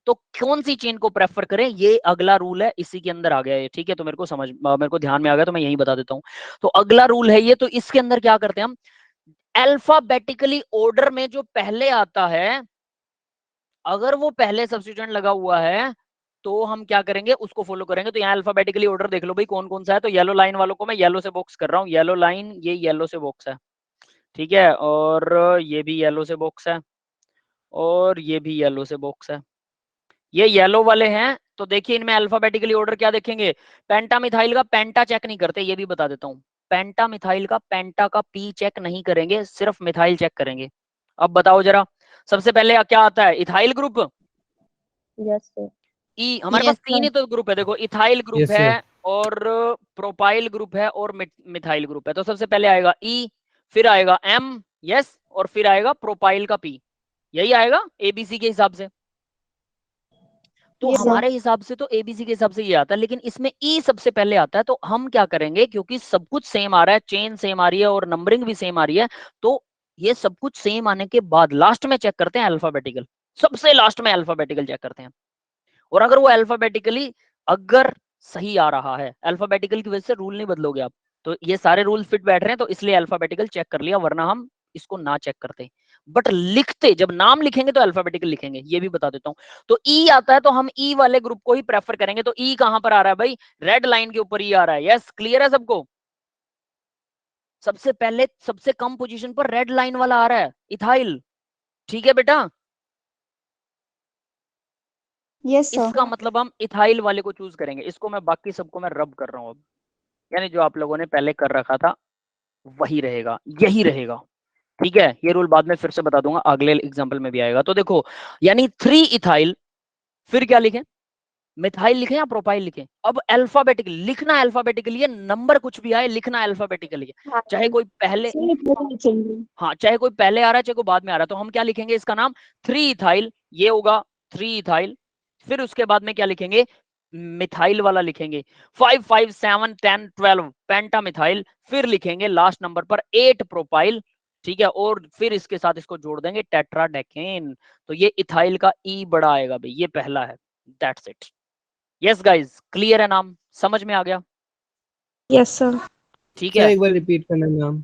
Speaker 1: तो कौन सी चेन को प्रेफर करें? ये अगला रूल है, इसी के अंदर आ गया है, ठीक है। तो मेरे को ध्यान में आ गया तो मैं यही बता देता हूं। तो अगला रूल है ये। तो इसके अंदर क्या करते हैं हम? अल्फाबेटिकली ऑर्डर में जो पहले आता है, अगर वो पहले सब्स्टिट्यूएंट लगा हुआ है तो हम क्या करेंगे? उसको फॉलो करेंगे। तो यहाँ अल्फाबेटिकली ऑर्डर देख लो भाई कौन कौन सा है। तो येलो लाइन वालों को मैं येलो से बॉक्स कर रहा हूँ, येलो लाइन ये येलो से बॉक्स है, ठीक है। और ये भी येलो से बॉक्स है, और ये भी येलो से बॉक्स है। ये येलो वाले हैं तो देखिए इनमें अल्फाबेटिकली ऑर्डर क्या देखेंगे? पेंटा मिथाइल का पेंटा चेक नहीं करते, ये भी बता देता हूँ। पेंटा मिथाइल का पेंटा का पी चेक नहीं करेंगे, सिर्फ मिथाइल चेक करेंगे। अब बताओ जरा, सबसे पहले क्या आता है? Ethyl group.
Speaker 5: Yes sir.
Speaker 1: ई, हमारे पास 3 ही तो ग्रुप है, देखो इथाइल ग्रुप
Speaker 2: Yes,
Speaker 1: है,
Speaker 2: sir.
Speaker 1: और प्रोपाइल ग्रुप है, और मिथाइल ग्रुप है। तो सबसे पहले आएगा ई, फिर आएगा एम, यस, और फिर आएगा प्रोपाइल का पी। यही आएगा एबीसी के हिसाब से। तो
Speaker 4: Yes, sir.
Speaker 1: हमारे हिसाब से तो एबीसी के हिसाब से ये आता है, लेकिन इसमें ई सबसे पहले आता है। तो हम क्या करेंगे, क्योंकि सब कुछ सेम आ रहा है, चेन सेम आ रही है और नंबरिंग भी सेम आ रही है, तो ये सब कुछ सेम आने के बाद लास्ट में चेक करते हैं अल्फाबेटिकल। सबसे लास्ट में अल्फाबेटिकल चेक करते हैं। और अगर वो अल्फाबेटिकली अगर सही आ रहा है, अल्फाबेटिकल की वजह से रूल नहीं बदलोगे आप, तो ये सारे रूल फिट बैठ रहे हैं, तो इसलिए अल्फाबेटिकल चेक कर लिया, वरना हम इसको ना चेक करते। बट लिखते जब नाम लिखेंगे तो अल्फाबेटिकल लिखेंगे, ये भी बता देता हूं। तो ई आता है तो हम ई वाले ग्रुप को ही प्रेफर करेंगे। तो ई कहां पर आ रहा है भाई? रेड लाइन के ऊपर ई आ रहा है। यस, क्लियर है सबको? सबसे पहले सबसे कम पोजीशन पर रेड लाइन वाला आ रहा है, इथाइल, ठीक है बेटा।
Speaker 4: Yes, sir.
Speaker 1: इसका मतलब हम इथाइल वाले को चूज करेंगे। इसको मैं बाकी सबको मैं रब कर रहा हूं अब, यानी जो आप लोगों ने पहले कर रखा था वही रहेगा, यही रहेगा, ठीक है। ये रूल बाद में फिर से बता दूंगा, अगले एग्जांपल में भी आएगा। तो देखो यानी 3 इथाइल, फिर क्या लिखें? मिथाइल लिखें या प्रोपाइल लिखें? अब अल्फाबेटिकली लिखना, अल्फाबेटिकली है, नंबर कुछ भी आए लिखना अल्फाबेटिकली है, चाहे कोई पहले, हाँ चाहे कोई पहले आ रहा है चाहे कोई बाद में आ रहा है। तो हम क्या लिखेंगे, इसका नाम 3 इथाइल, ये होगा 3 इथाइल। फिर उसके बाद में क्या लिखेंगे, मिथाइल वाला लिखेंगे 5 5 7 10 12 पेंटा मिथाइल। फिर लिखेंगे लास्ट नंबर पर 8 प्रोपाइल, ठीक है, और फिर इसके साथ इसको जोड़ देंगे टेट्राडेकेन। तो ये इथाइल का ई बड़ा आएगा भाई, ये पहला है। That's it. Yes guys, clear है? नाम समझ में आ गया?
Speaker 4: Yes sir.
Speaker 1: ठीक
Speaker 2: सर
Speaker 1: है,
Speaker 2: एक बार रिपीट करना नाम।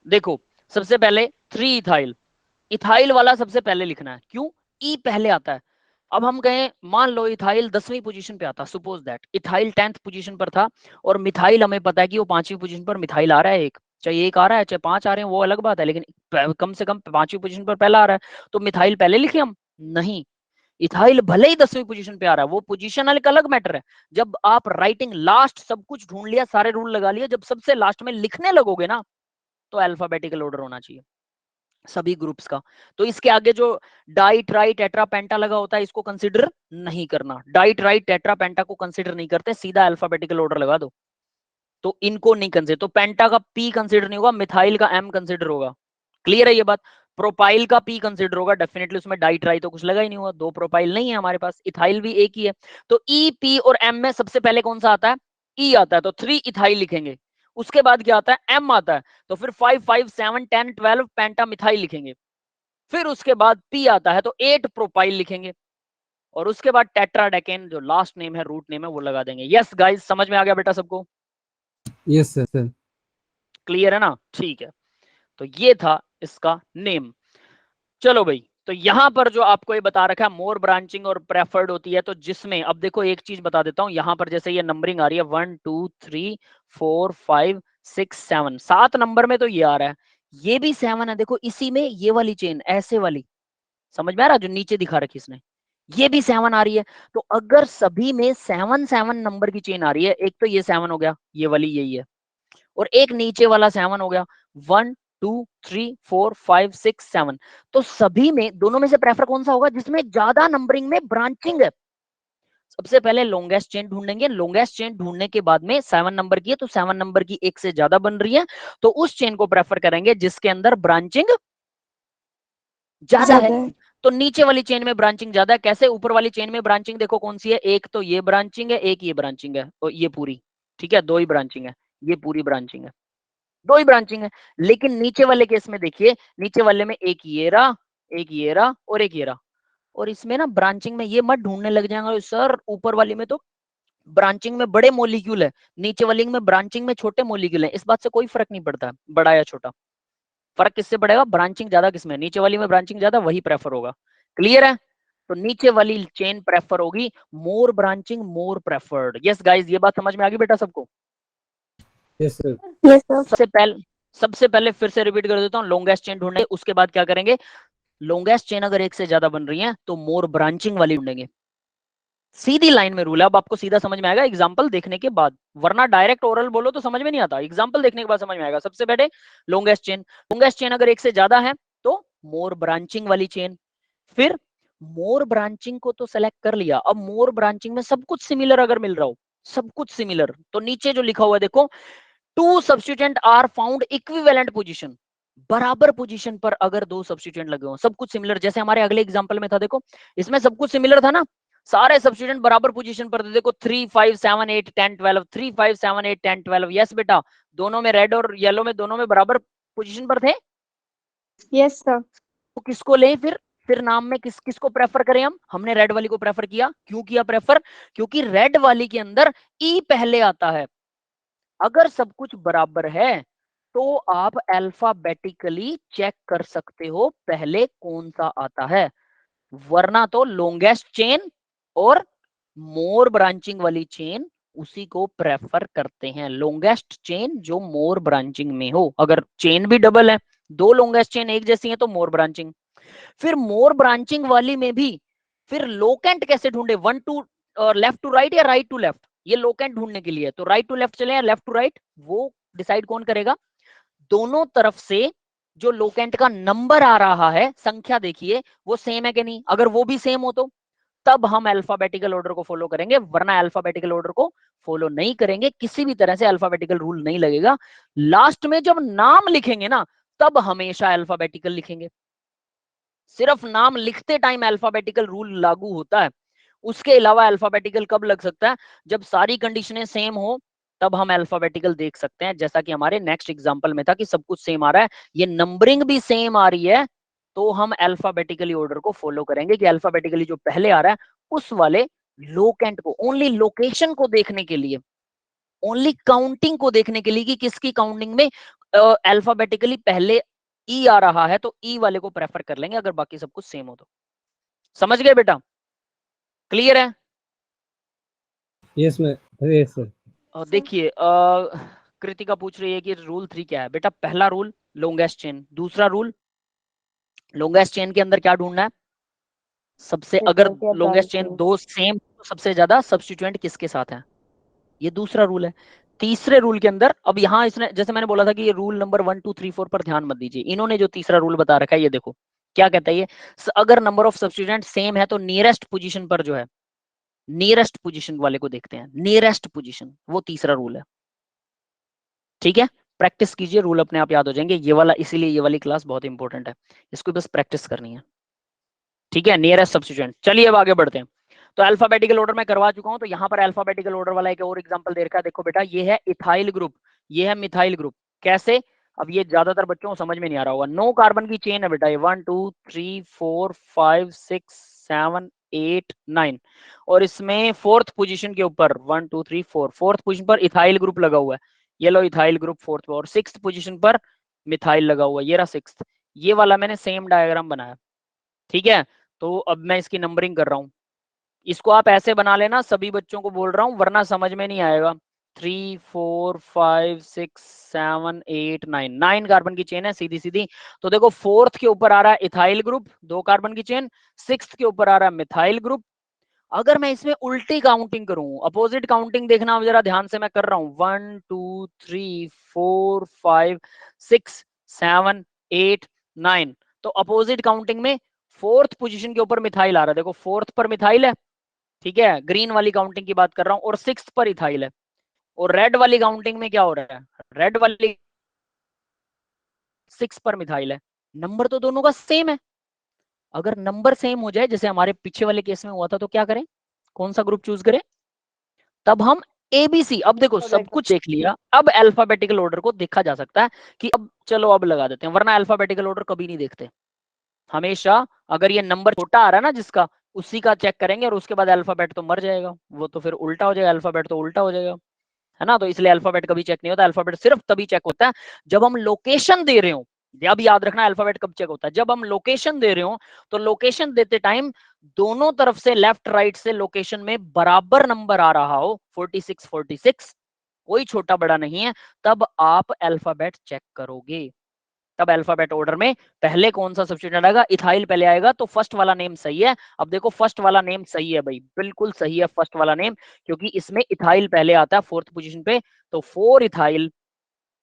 Speaker 1: देखो सबसे पहले 3 इथाइल, इथाइल वाला सबसे पहले लिखना है, क्यों? ई पहले आता है। अब हम कहें मान लो इथाइल 10वीं पोजीशन पे आता, suppose that ethyl 10th position पर था, और मिथाइल हमें पता है कि वो 5वीं पोजीशन पर मिथाइल आ रहा है, एक चाहे एक आ रहा है चाहे 5 आ रहे हैं वो अलग बात है, लेकिन कम से कम 5वीं पोजीशन पर पहला आ रहा है, तो मिथाइल पहले लिखे हम? नहीं, इथाइल भले ही 10वीं पोजीशन पे आ रहा है, वो पोजीशन एक अलग मैटर है। जब आप राइटिंग लास्ट सब कुछ ढूंढ लिया, सारे रूल लगा लिया, जब सबसे लास्ट में लिखने लगोगे ना, तो अल्फाबेटिकल ऑर्डर होना चाहिए सभी ग्रुप्स का। तो इसके आगे जो डाई ट्राई टेट्रा पेंटा लगा होता है इसको कंसीडर नहीं करना, डाई ट्राई टेट्रा पेंटा को कंसीडर नहीं करते, सीधा अल्फाबेटिकल ऑर्डर लगा दो। तो इनको नहीं कंसीडर, तो पेंटा का पी कंसीडर नहीं होगा, मिथाइल का एम कंसीडर होगा। क्लियर है ये बात? प्रोपाइल का पी कंसीडर होगा डेफिनेटली, उसमें डाई ट्राई तो कुछ लगा ही नहीं हुआ, 2 प्रोपाइल नहीं है हमारे पास, इथाइल भी एक ही है। तो ई पी और एम में सबसे पहले कौन सा आता है? ई आता है, तो 3 इथाइल लिखेंगे। उसके बाद क्या आता है? एम आता है, तो फिर 5 5 7 10 12 पेंटा मिथाइल लिखेंगे। फिर उसके बाद पी आता है तो 8 प्रोपाइल लिखेंगे, और उसके बाद टेट्राडेकेन जो लास्ट नेम है, रूट नेम है, वो लगा देंगे। यस गाइस, समझ में आ गया बेटा सबको?
Speaker 2: Yes sir.
Speaker 1: क्लियर है ना? ठीक है, तो ये था इसका नेम। चलो भाई, तो यहां पर जो आपको ये बता रखा है मोर ब्रांचिंग और प्रेफर्ड होती है, तो जिसमें अब देखो एक चीज बता देता हूं, यहां पर जैसे ये नंबरिंग आ रही है 1 2 3 4 5 6 7, 7 नंबर में तो ये आ रहा है, ये भी 7 है, देखो इसी में ये वाली चेन ऐसे वाली, समझ में आ रहा जो नीचे दिखा रखी इसने, ये भी 7 आ रही है। तो अगर सभी में 7 7 नंबर की चेन आ रही है, एक तो ये 7 हो गया, ये वाली यही है, और एक नीचे वाला 7 हो गया, 1 2 3 4 5 6 7, तो सभी में दोनों में से प्रेफर कौन सा होगा जिसमें ज्यादा नंबरिंग में ब्रांचिंग है? सबसे पहले लॉन्गेस्ट चेन ढूंढेंगे, लॉन्गेस्ट चेन ढूंढने के बाद में 7 नंबर की है, तो 7 नंबर की एक से ज्यादा बन रही है, तो उस चेन को प्रेफर करेंगे जिसके अंदर ब्रांचिंग ज्यादा है। तो नीचे वाली चेन में ब्रांचिंग ज्यादा है, कैसे? ऊपर वाली चेन में ब्रांचिंग देखो कौन सी है, एक तो ये ब्रांचिंग है, एक ये ब्रांचिंग है, और ये पूरी, ठीक है, 2 ही ब्रांचिंग है, ये पूरी ब्रांचिंग है, 2 ही ब्रांचिंग है। लेकिन नीचे वाले केस में देखिए, नीचे वाले में एक ये रहा, एक ये रहा, और एक ये रहा, और इसमें ना ब्रांचिंग में ये मत ढूंढने लग जाएगा सर, ऊपर वाली में तो ब्रांचिंग में बड़े मॉलिक्यूल है, नीचे वाली में ब्रांचिंग में छोटे मॉलिक्यूल है, इस बात से कोई फर्क नहीं पड़ता बड़ा या छोटा, फर्क किससे पड़ेगा? ब्रांचिंग ज्यादा किसमें, नीचे वाली में ब्रांचिंग ज्यादा, वही प्रेफर होगा। क्लियर है? तो नीचे वाली चेन प्रेफर होगी, मोर ब्रांचिंग मोर प्रेफर्ड। यस गाइस, ये बात समझ में आ गई बेटा सबको?
Speaker 2: Yes sir.
Speaker 4: Yes sir.
Speaker 1: सबसे पहले फिर से रिपीट कर देता हूँ, लॉन्गेस्ट चेन ढूंढेंगे, उसके बाद क्या करेंगे, लॉन्गेस्ट चेन अगर एक से ज्यादा बन रही है तो मोर ब्रांचिंग वाली ढूंढेंगे, सीधी लाइन में रूल है। अब आपको सीधा समझ में आएगा एग्जांपल देखने के बाद, वरना डायरेक्ट ओरल बोलो तो समझ में नहीं आता, एग्जांपल देखने के बाद समझ में आएगा। सबसे पहले लॉन्गेस्ट चेन अगर एक से ज्यादा है तो मोर ब्रांचिंग वाली चेन। फिर मोर ब्रांचिंग को तो सेलेक्ट कर लिया, अब मोर ब्रांचिंग में सब कुछ सिमिलर अगर मिल रहा हो, सब कुछ सिमिलर, तो नीचे जो लिखा हुआ है देखो, 2 substituent are found equivalent position, बराबर पोजीशन पर अगर 2 सब्स्टिट्यूएंट लगे हो, सब कुछ सिमिलर, जैसे हमारे अगले एग्जांपल में था, देखो इसमें सब कुछ सिमिलर था ना, सारे सब्स्टिट्यूएंट बराबर पोजीशन पर थे, देखो 3 5 7 8 10 12, 3 5 7 8 10 12, यस बेटा, दोनों में रेड और येलो में दोनों में बराबर पोजीशन पर थे।
Speaker 4: Yes sir.
Speaker 1: तो किसको लें फिर नाम में किसको प्रेफर करें हम? हमने रेड वाली को प्रेफर किया, क्यों किया प्रेफर? क्योंकि रेड वाली के अंदर ई पहले आता है, अगर सब कुछ बराबर है तो आप अल्फाबेटिकली चेक कर सकते हो पहले कौन सा आता है, वरना तो लॉन्गेस्ट चेन और मोर ब्रांचिंग वाली चेन उसी को प्रेफर करते हैं, लॉन्गेस्ट चेन जो मोर ब्रांचिंग में हो। अगर चेन भी डबल है, 2 लॉन्गेस्ट चेन एक जैसी हैं तो मोर ब्रांचिंग। फिर मोर ब्रांचिंग वाली में भी फिर लोकेंट कैसे ढूंढे, 1 टू लेफ्ट टू राइट या राइट टू लेफ्ट, ये लोकेंट ढूंढने के लिए तो राइट टू लेफ्ट चले या लेफ्ट टू राइट, वो डिसाइड कौन करेगा? दोनों तरफ से जो लोकेंट का नंबर आ रहा है, संख्या देखिए वो सेम है कि नहीं, अगर वो भी सेम हो तो तब हम अल्फाबेटिकल ऑर्डर को फॉलो करेंगे, वरना अल्फाबेटिकल ऑर्डर को फॉलो नहीं करेंगे, किसी भी तरह से अल्फाबेटिकल रूल नहीं लगेगा। लास्ट में जब नाम लिखेंगे ना, तब हमेशा अल्फाबेटिकल लिखेंगे। सिर्फ नाम लिखते टाइम अल्फाबेटिकल रूल लागू होता है, उसके अलावा अल्फाबेटिकल कब लग सकता है? जब सारी कंडीशनें सेम हो, तब हम अल्फाबेटिकल देख सकते हैं। जैसा कि हमारे नेक्स्ट एग्जांपल में था कि सब कुछ सेम आ रहा है, ये नंबरिंग भी सेम आ रही है, तो हम अल्फाबेटिकली ऑर्डर को फॉलो करेंगे कि अल्फाबेटिकली जो पहले आ रहा है उस वाले लोकेंट को, ओनली लोकेशन को देखने के लिए, ओनली काउंटिंग को देखने के लिए कि किसकी काउंटिंग में अल्फाबेटिकली पहले ई आ रहा है, तो ई वाले को प्रेफर कर लेंगे अगर बाकी सब कुछ सेम हो तो। समझ गए बेटा? क्लियर है?
Speaker 2: Yes sir.
Speaker 1: और देखिए कृतिका पूछ रही है कि रूल 3 क्या है। बेटा पहला रूल लॉन्गेस्ट चेन, दूसरा रूल लॉन्गेस्ट चेन के अंदर क्या ढूंढना है? सबसे, अगर लॉन्गेस्ट चेन दो सेम तो सबसे ज्यादा सब्स्टिट्यूएंट किसके साथ है, ये दूसरा रूल है। तीसरे रूल के अंदर, अब यहाँ इसने, जैसे मैंने बोला था कि ये रूल नंबर 1 2 3 4 पर ध्यान मत दीजिए, इन्होंने जो तीसरा रूल बता रखा है ये देखो क्या कहता है ये, अगर नंबर ऑफ सब्स्टिट्यूएंट सेम है तो नियरेस्ट पोजीशन पर जो है, नियरेस्ट पोजीशन वाले को देखते हैं, नियरेस्ट पोजीशन, वो तीसरा रूल है। ठीक है, प्रैक्टिस कीजिए, रूल अपने आप याद हो जाएंगे ये वाला, इसीलिए ये वाली क्लास बहुत इंपॉर्टेंट है, इसको बस प्रैक्टिस करनी है। ठीक है, नियरेस्ट सब्स्टिट्यूएंट। चलिए अब आगे बढ़ते हैं। तो अल्फाबेटिकल ऑर्डर में करवा चुका हूं, तो यहाँ पर अल्फाबेटिकल ऑर्डर वाला एक और एग्जांपल दे रखा है। देखो बेटा, ये है इथाइल ग्रुप, ये है मिथाइल ग्रुप। कैसे? अब ये ज्यादातर बच्चों को समझ में नहीं आ रहा होगा। 9 कार्बन की चेन है बेटा, ये 1 2 3 4 5 6 7 8 9, और इसमें फोर्थ पोजीशन के ऊपर 1 2 3 4, फोर्थ पोजीशन पर इथाइल ग्रुप लगा हुआ है, ये लो इथाइल ग्रुप फोर्थ पर, और सिक्स्थ पोजीशन पर मिथाइल लगा हुआ है, ये रहा सिक्स्थ। ये वाला मैंने सेम डायग्राम बनाया। ठीक है, तो अब मैं इसकी नंबरिंग कर रहा हूं, इसको आप ऐसे बना लेना, सभी बच्चों को बोल रहा हूं वरना समझ में नहीं आएगा। 3 4 5 6 7 8 9, 9 कार्बन की चेन है सीधी सीधी। तो देखो फोर्थ के ऊपर आ रहा है इथाइल ग्रुप, 2 कार्बन की चेन, सिक्स्थ के ऊपर आ रहा है मिथाइल ग्रुप। अगर मैं इसमें उल्टी काउंटिंग करूं, अपोजिट काउंटिंग देखना जरा ध्यान से, मैं कर रहा हूं 1 2 3 4 5 6 7 8 9, तो अपोजिट काउंटिंग में फोर्थ पोजीशन के ऊपर मिथाइल आ रहा है, देखो फोर्थ पर मिथाइल है, ठीक है, ग्रीन वाली काउंटिंग की बात कर रहा हूं, और सिक्स्थ पर इथाइल है। और रेड वाली काउंटिंग में क्या हो रहा है? रेड वाली 6 पर मिथाइल है। नंबर तो दोनों का सेम है। अगर नंबर सेम हो जाए, जैसे हमारे पीछे वाले केस में हुआ था, तो क्या करें? कौन सा ग्रुप चूज करें? तब हम एबीसी, अब देखो सब कुछ देख लिया, अब अल्फाबेटिकल ऑर्डर को देखा जा सकता है कि अब चलो अब लगा देते हैं, वरना अल्फाबेटिकल ऑर्डर कभी नहीं देखते। हमेशा अगर ये नंबर छोटा आ रहा है ना जिसका, उसी का चेक करेंगे, और उसके बाद अल्फाबेट तो मर जाएगा, वो तो फिर उल्टा हो जाएगा, अल्फाबेट तो उल्टा हो जाएगा, है ना। तो इसलिए अल्फाबेट कभी चेक नहीं होता, अल्फाबेट सिर्फ तभी चेक होता है जब हम लोकेशन दे रहे हो। अब याद रखना, अल्फाबेट कब चेक होता है? जब हम लोकेशन दे रहे हो, तो लोकेशन देते टाइम दोनों तरफ से, लेफ्ट राइट से लोकेशन में बराबर नंबर आ रहा हो, 46 46, कोई छोटा बड़ा नहीं है, तब आप अल्फाबेट चेक करोगे। तब अल्फाबेट ऑर्डर में पहले कौन सा सब्स्टिट्यूएंट आएगा? इथाइल पहले आएगा, तो फर्स्ट वाला नेम सही है। अब देखो फर्स्ट वाला नेम सही है भाई, बिल्कुल सही है फर्स्ट वाला नेम, क्योंकि इसमें इथाइल पहले आता है फोर्थ पोजीशन पे। तो 4 इथाइल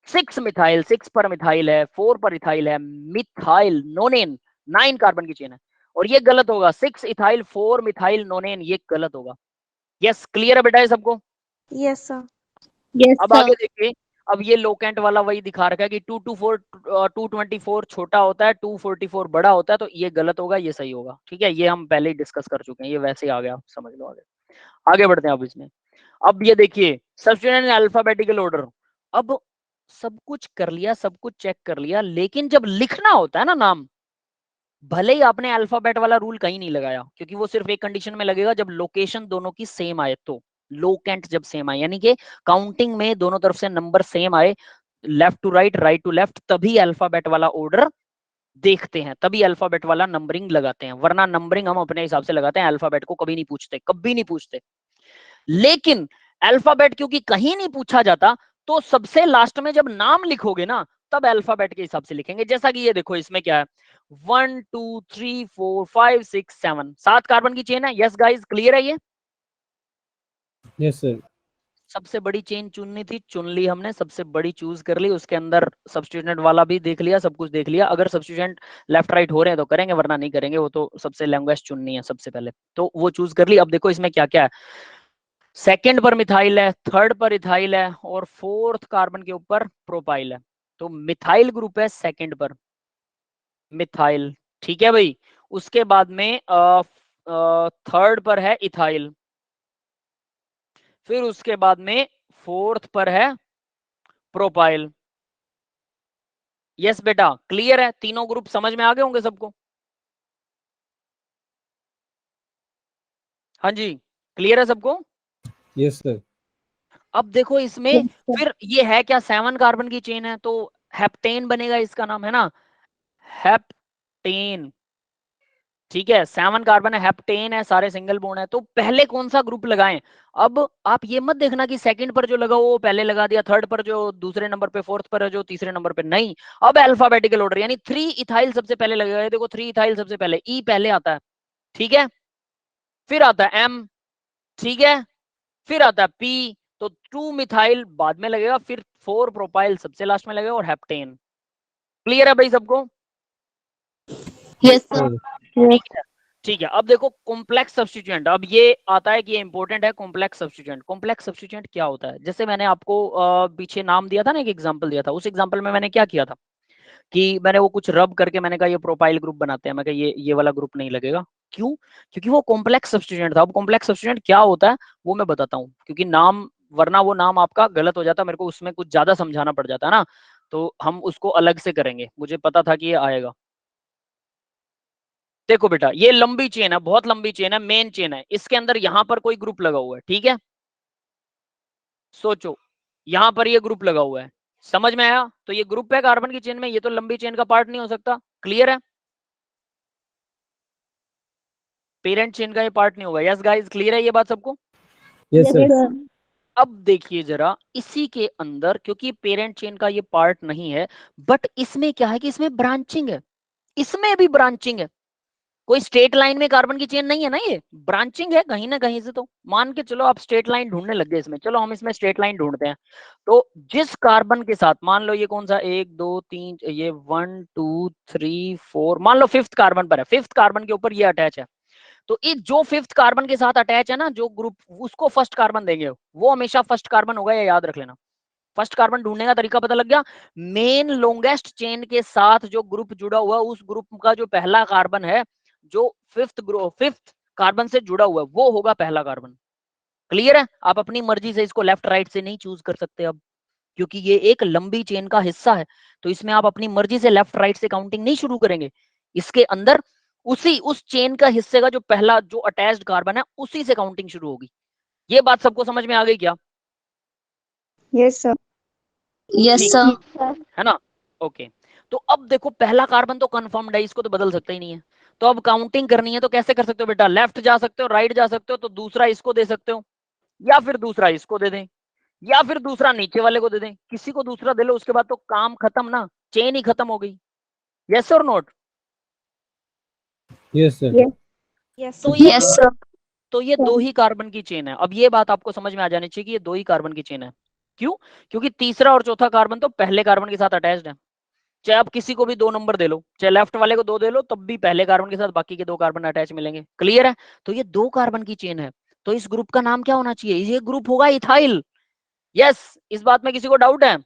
Speaker 1: 6 मिथाइल, 6 पर मिथाइल है, 4 पर इथाइल है, मिथाइल नोनेन, 9 कार्बन की चेन है, और ये गलत होगा, 6 इथाइल 4 मिथाइल नोनेन, ये गलत होगा। यस, क्लियर है बेटा ये सबको?
Speaker 3: Yes sir.
Speaker 1: अब आगे देखिए, अब ये लोकेंट वाला वही दिखा रखा है कि 224 छोटा होता है, 244 बड़ा होता है, तो ये गलत होगा, ये सही होगा। ठीक है, ये हम पहले ही डिस्कस कर चुके हैं, ये वैसे ही आ गया, समझ लो। आगे बढ़ते हैं अब इसमें। अब ये देखिए सब्स्टिट्यूएंट अल्फाबेटिकल ऑर्डर, अब सब कुछ कर लिया, सब कुछ चेक कर लिया, लेकिन जब लिखना होता है ना नाम, भले ही आपने अल्फाबेट वाला रूल कहीं नहीं लगाया, क्योंकि वो सिर्फ एक कंडीशन में लगेगा, जब लोकेशन दोनों की सेम आए, तो लोकेंट जब सेम आए, यानी कि काउंटिंग में दोनों तरफ से नंबर सेम आए, left to right, right to left, तभी अल्फाबेट वाला ऑर्डर देखते हैं, तभी अल्फाबेट वाला नंबरिंग लगाते हैं, वरना नंबरिंग हम अपने हिसाब से लगाते हैं, अल्फाबेट को कभी नहीं पूछते, कभी नहीं पूछते। लेकिन अल्फाबेट क्योंकि कहीं नहीं पूछा जाता, तो सबसे लास्ट में जब नाम लिखोगे ना, तब अल्फाबेट के हिसाब से लिखेंगे। जैसा कि ये देखो, इसमें क्या है, 1 2 3 4 5 6 7, 7 कार्बन की चेन है। यस गाइस, क्लियर है ये?
Speaker 2: Yes sir.
Speaker 1: सबसे बड़ी चेन चुननी थी, चुन ली हमने, सबसे बड़ी चूज कर ली, उसके अंदर सब्स्टिट्यूएंट वाला भी देख लिया, सब कुछ देख लिया। अगर सब्स्टिट्यूएंट लेफ्ट राइट हो रहे हैं तो करेंगे, वरना नहीं करेंगे, वो तो सबसे लैंग्वेज चुननी है सबसे पहले, तो वो चूज कर ली। अब देखो इसमें क्या क्या है, सेकंड पर मिथाइल है, थर्ड पर इथाइल है, और फोर्थ कार्बन के ऊपर प्रोपाइल है। तो मिथाइल ग्रुप है सेकंड पर, मिथाइल, ठीक है भाई। उसके बाद में थर्ड पर है इथाइल, फिर उसके बाद में फोर्थ पर है प्रोपाइल। यस बेटा, क्लियर है, तीनों ग्रुप समझ में आ गए होंगे सबको? हाँ जी, क्लियर है सबको?
Speaker 2: Yes sir.
Speaker 1: अब देखो इसमें
Speaker 5: Yes, sir.
Speaker 1: फिर ये है क्या, 7 कार्बन की चेन है, तो हेप्टेन बनेगा इसका नाम, है ना, हेप्टेन, ठीक है। 7 कार्बन है, हेप्टेन है, सारे सिंगल बॉन्ड है, तो पहले कौन सा ग्रुप लगाएं? अब आप ये मत देखना कि सेकंड पर जो लगा वो पहले लगा दिया, थर्ड पर जो दूसरे नंबर पे, फोर्थ पर है जो तीसरे नंबर पे, नहीं। अब अल्फाबेटिकल ऑर्डर, यानी 3 इथाइल सबसे पहले लगेगा, देखो 3 इथाइल सबसे पहले, ई पहले आता है, ठीक है, फिर आता है एम, ठीक है, फिर आता है पी, तो 2 मिथाइल बाद में लगेगा, फिर 4 प्रोपाइल सबसे लास्ट में लगेगा, और हेप्टेन। क्लियर है भाई सबको?
Speaker 3: यस
Speaker 2: सर
Speaker 1: ठीक है, ठीक है। अब देखो कॉम्प्लेक्स सब्स्टिट्यूएंट, अब ये आता है कि ये इंपॉर्टेंट है, कॉम्प्लेक्स सब्स्टिट्यूएंट। कॉम्प्लेक्स सब्स्टिट्यूएंट क्या होता है, जैसे मैंने आपको पीछे नाम दिया था ना, एक एग्जांपल दिया था, उस एग्जांपल में मैंने क्या किया था कि मैंने वो कुछ रब करके मैंने कहा ये प्रोपाइल ग्रुप बनाते हैं, मैं कहा ये वाला ग्रुप नहीं लगेगा, क्यों? क्योंकि वो कॉम्प्लेक्स सब्स्टिट्यूएंट था। अब कॉम्प्लेक्स सब्स्टिट्यूएंट क्या होता है वो मैं बताता हूँ, क्योंकि नाम, वरना वो नाम आपका गलत हो जाता, मेरे को उसमें कुछ ज्यादा समझाना पड़ जाता है ना, तो हम उसको अलग से करेंगे, मुझे पता था कि ये आएगा। देखो बेटा, ये लंबी चेन है, बहुत लंबी चेन है, मेन चेन है, इसके अंदर यहां पर कोई ग्रुप लगा हुआ है, ठीक है, सोचो यहां पर ये ग्रुप लगा हुआ है, समझ में आया? तो ये ग्रुप है कार्बन की चेन में, ये तो लंबी चेन का पार्ट नहीं हो सकता, क्लियर है? पेरेंट चेन का ये पार्ट नहीं होगा। यस गाइस, क्लियर है ये बात सबको?
Speaker 2: Yes
Speaker 5: Yes,
Speaker 2: sir.
Speaker 5: sir.
Speaker 1: अब देखिए जरा, इसी के अंदर, क्योंकि पेरेंट चेन का ये पार्ट नहीं है, बट इसमें क्या है कि इसमें ब्रांचिंग है, इसमें भी ब्रांचिंग है, कोई स्ट्रेट लाइन में कार्बन की चेन नहीं है ना, ये ब्रांचिंग है कहीं ना कहीं से, तो मान के चलो आप स्ट्रेट लाइन ढूंढने लग गए इसमें, चलो हम इसमें स्ट्रेट लाइन ढूंढते हैं। तो जिस कार्बन के साथ, मान लो ये कौन सा, 1 2 3, ये 1 2 3 4, मान लो फिफ्थ कार्बन पर है, फिफ्थ कार्बन के ऊपर ये अटैच है, तो इस जो फिफ्थ कार्बन के साथ अटैच है ना जो ग्रुप, उसको फर्स्ट कार्बन देंगे, वो हमेशा फर्स्ट कार्बन होगा, ये याद रख लेना। फर्स्ट कार्बन ढूंढने का तरीका पता लग गया, मेन लॉन्गेस्ट चेन के साथ जो ग्रुप जुड़ा हुआ है, उस ग्रुप का जो पहला कार्बन है, जो फिफ्थ कार्बन से जुड़ा हुआ है, वो होगा पहला कार्बन। क्लियर है? आप अपनी मर्जी से इसको लेफ्ट राइट से नहीं चूज कर सकते अब, क्योंकि ये एक लंबी चेन का हिस्सा है, तो इसमें आप अपनी मर्जी से लेफ्ट राइट से काउंटिंग नहीं शुरू करेंगे, इसके अंदर उस चेन का हिस्से का जो पहला जो अटैच्ड कार्बन है, उसी से काउंटिंग शुरू होगी। ये बात सबको समझ में आ गई क्या?
Speaker 4: Yes sir.
Speaker 3: Yes sir.
Speaker 1: है ना? ओके। तो अब देखो पहला कार्बन तो कंफर्म्ड है, इसको तो बदल सकता ही नहीं है, तो अब काउंटिंग करनी है तो कैसे कर सकते हो बेटा, लेफ्ट जा सकते हो, राइट जा सकते हो, तो दूसरा इसको दे सकते हो, या फिर दूसरा इसको दे दें, या फिर दूसरा नीचे वाले को दे दें, किसी को दूसरा दे लो, उसके बाद तो काम खत्म ना, चेन ही खत्म हो गई। यस और note?
Speaker 2: Yes sir.
Speaker 5: Yes.
Speaker 4: Yes
Speaker 1: तो
Speaker 4: सर।
Speaker 1: ये
Speaker 3: यस सर।
Speaker 1: तो ये दो ही कार्बन की चेन है। अब ये बात आपको समझ में आ जानी चाहिए कि ये दो ही कार्बन की चेन है। क्यों? क्योंकि तीसरा और चौथा कार्बन तो पहले कार्बन के साथ अटैच्ड है, चाहे आप किसी को भी 2 नंबर दे लो, चाहे लेफ्ट वाले को 2 दे लो, तब भी पहले कार्बन के साथ बाकी के 2 कार्बन अटैच मिलेंगे। क्लियर है? तो ये 2 कार्बन की चेन है, तो इस ग्रुप का नाम क्या होना चाहिए, ये ग्रुप होगा इथाइल। यस, इस बात में किसी को डाउट है?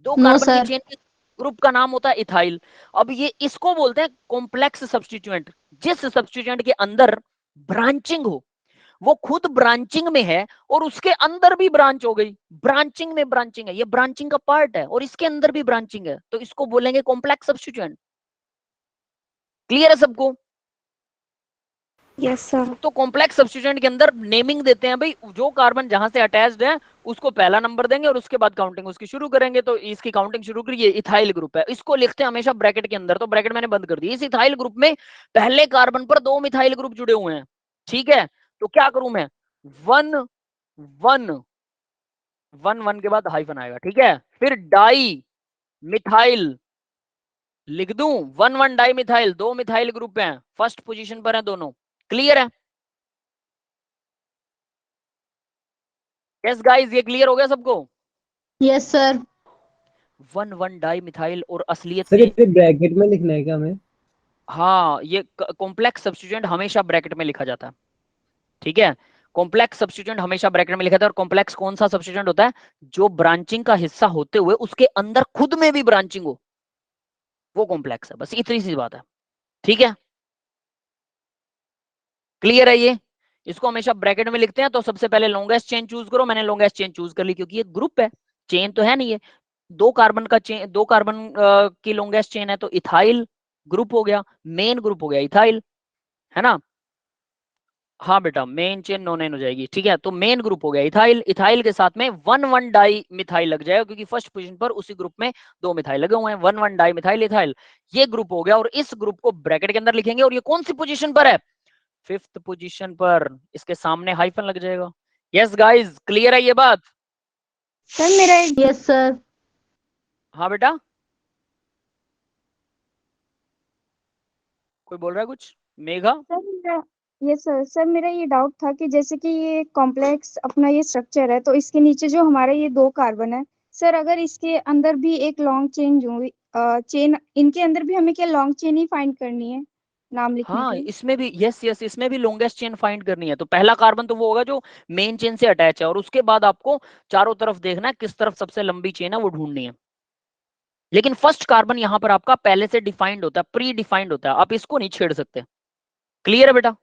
Speaker 1: 2
Speaker 3: नो
Speaker 1: कार्बन की
Speaker 3: सर।
Speaker 1: चेन के ग्रुप का नाम होता है इथाइल। अब ये इसको बोलते हैं कॉम्प्लेक्स सब्स्टिट्यूएंट, जिस सब्स्टिट्यूएंट के अंदर ब्रांचिंग हो, वो खुद ब्रांचिंग में है और उसके अंदर भी ब्रांच हो गई, ब्रांचिंग में ब्रांचिंग है, ये ब्रांचिंग का पार्ट है और इसके अंदर भी ब्रांचिंग है, तो इसको बोलेंगे कॉम्प्लेक्स सब्स्टिट्यूएंट। क्लियर है सबको?
Speaker 4: Yes sir.
Speaker 1: तो कॉम्प्लेक्स सब्स्टिट्यूएंट के अंदर नेमिंग देते हैं भाई, जो कार्बन जहां से अटैच्ड है उसको पहला नंबर देंगे और उसके बाद काउंटिंग उसकी शुरू करेंगे, तो इसकी काउंटिंग शुरू करिए, इथाइल ग्रुप है, इसको लिखते हैं हमेशा ब्रैकेट के अंदर, तो ब्रैकेट मैंने बंद कर दी। इस इथाइल ग्रुप में पहले कार्बन पर 2 मिथाइल ग्रुप जुड़े हुए हैं, ठीक है, तो क्या करूं मैं, 1 1 1 1 के बाद हाइफन आएगा, ठीक है, फिर डाई मिथाइल लिख दूं, 1 1 डाई मिथाइल, 2 मिथाइल ग्रुप हैं, फर्स्ट पोजीशन पर है दोनों। क्लियर है? यस गाइस, ये क्लियर हो गया सबको?
Speaker 3: Yes sir.
Speaker 1: 1,1 डाई मिथाइल और असलियत
Speaker 2: सर
Speaker 1: में
Speaker 2: ये ब्रैकेट में लिखना है क्या हमें?
Speaker 1: हाँ, ये कॉम्प्लेक्स सब्स्टिट्यूएंट हमेशा ब्रैकेट में लिखा जाता है, ठीक है। कॉम्प्लेक्स सब्स्टिट्यूएंट हमेशा ब्रैकेट में लिखा जाता है। और कॉम्प्लेक्स कौन सा सब्स्टिट्यूएंट होता है? जो ब्रांचिंग का हिस्सा होते हुए उसके अंदर खुद में भी ब्रांचिंग हो, वो कॉम्प्लेक्स है। बस इतनी सी बात है, ठीक है। क्लियर है ये? इसको हमेशा ब्रैकेट में लिखते हैं। तो सबसे पहले लॉन्गेस्ट चेन चूज करो। मैंने लॉन्गेस्ट चेन चूज कर ली क्योंकि ये ग्रुप है, चेन तो है नहीं है। 2 कार्बन का चेन, 2 कार्बन की लॉन्गेस्ट चेन है, तो इथाइल ग्रुप हो गया, मेन ग्रुप हो गया इथाइल, है ना। हाँ बेटा, मेन चेन नोनेन हो जाएगी, ठीक है। तो मेन ग्रुप हो गया इथाइल। इथाइल के साथ में 1,1 डाई मिथाइल लग जाएगा क्योंकि फर्स्ट पोजीशन पर उसी ग्रुप में 2 मिथाइल लगे हुए हैं। 1,1 डाई मिथाइल इथाइल, ये ग्रुप हो गया। और इस ग्रुप को ब्रैकेट के अंदर लिखेंगे। और ये कौन सी पोजीशन पर है? 5th पोजीशन पर। इसके सामने हाइफन लग जाएगा। यस गाइस, क्लियर है ये बात?
Speaker 4: सर मेरा
Speaker 3: यस सर।
Speaker 1: हाँ बेटा, कोई बोल रहा है कुछ? मेघा?
Speaker 4: सर मेरा ये सर मेरा ये डाउट था कि जैसे कि ये कॉम्प्लेक्स अपना ये स्ट्रक्चर है, तो इसके नीचे जो हमारा ये 2 कार्बन है सर, अगर इसके अंदर भी एक लॉन्ग चेन जो चेन, इनके अंदर भी हमें क्या लॉन्ग चेन ही फाइंड करनी है नाम लिखने
Speaker 1: हाँ,
Speaker 4: के लिए?
Speaker 1: इसमें भी यस यस, इसमें भी लॉन्गेस्ट चेन फाइंड करनी है। तो पहला कार्बन तो वो होगा जो मेन चेन से अटैच है, और उसके बाद आपको चारों तरफ देखना है किस तरफ सबसे लंबी चेन है वो ढूंढनी है। लेकिन फर्स्ट कार्बन यहां पर आपका पहले से डिफाइंड होता है, प्री डिफाइंड होता है, आप इसको नहीं छेड़ सकते। क्लियर है बेटा?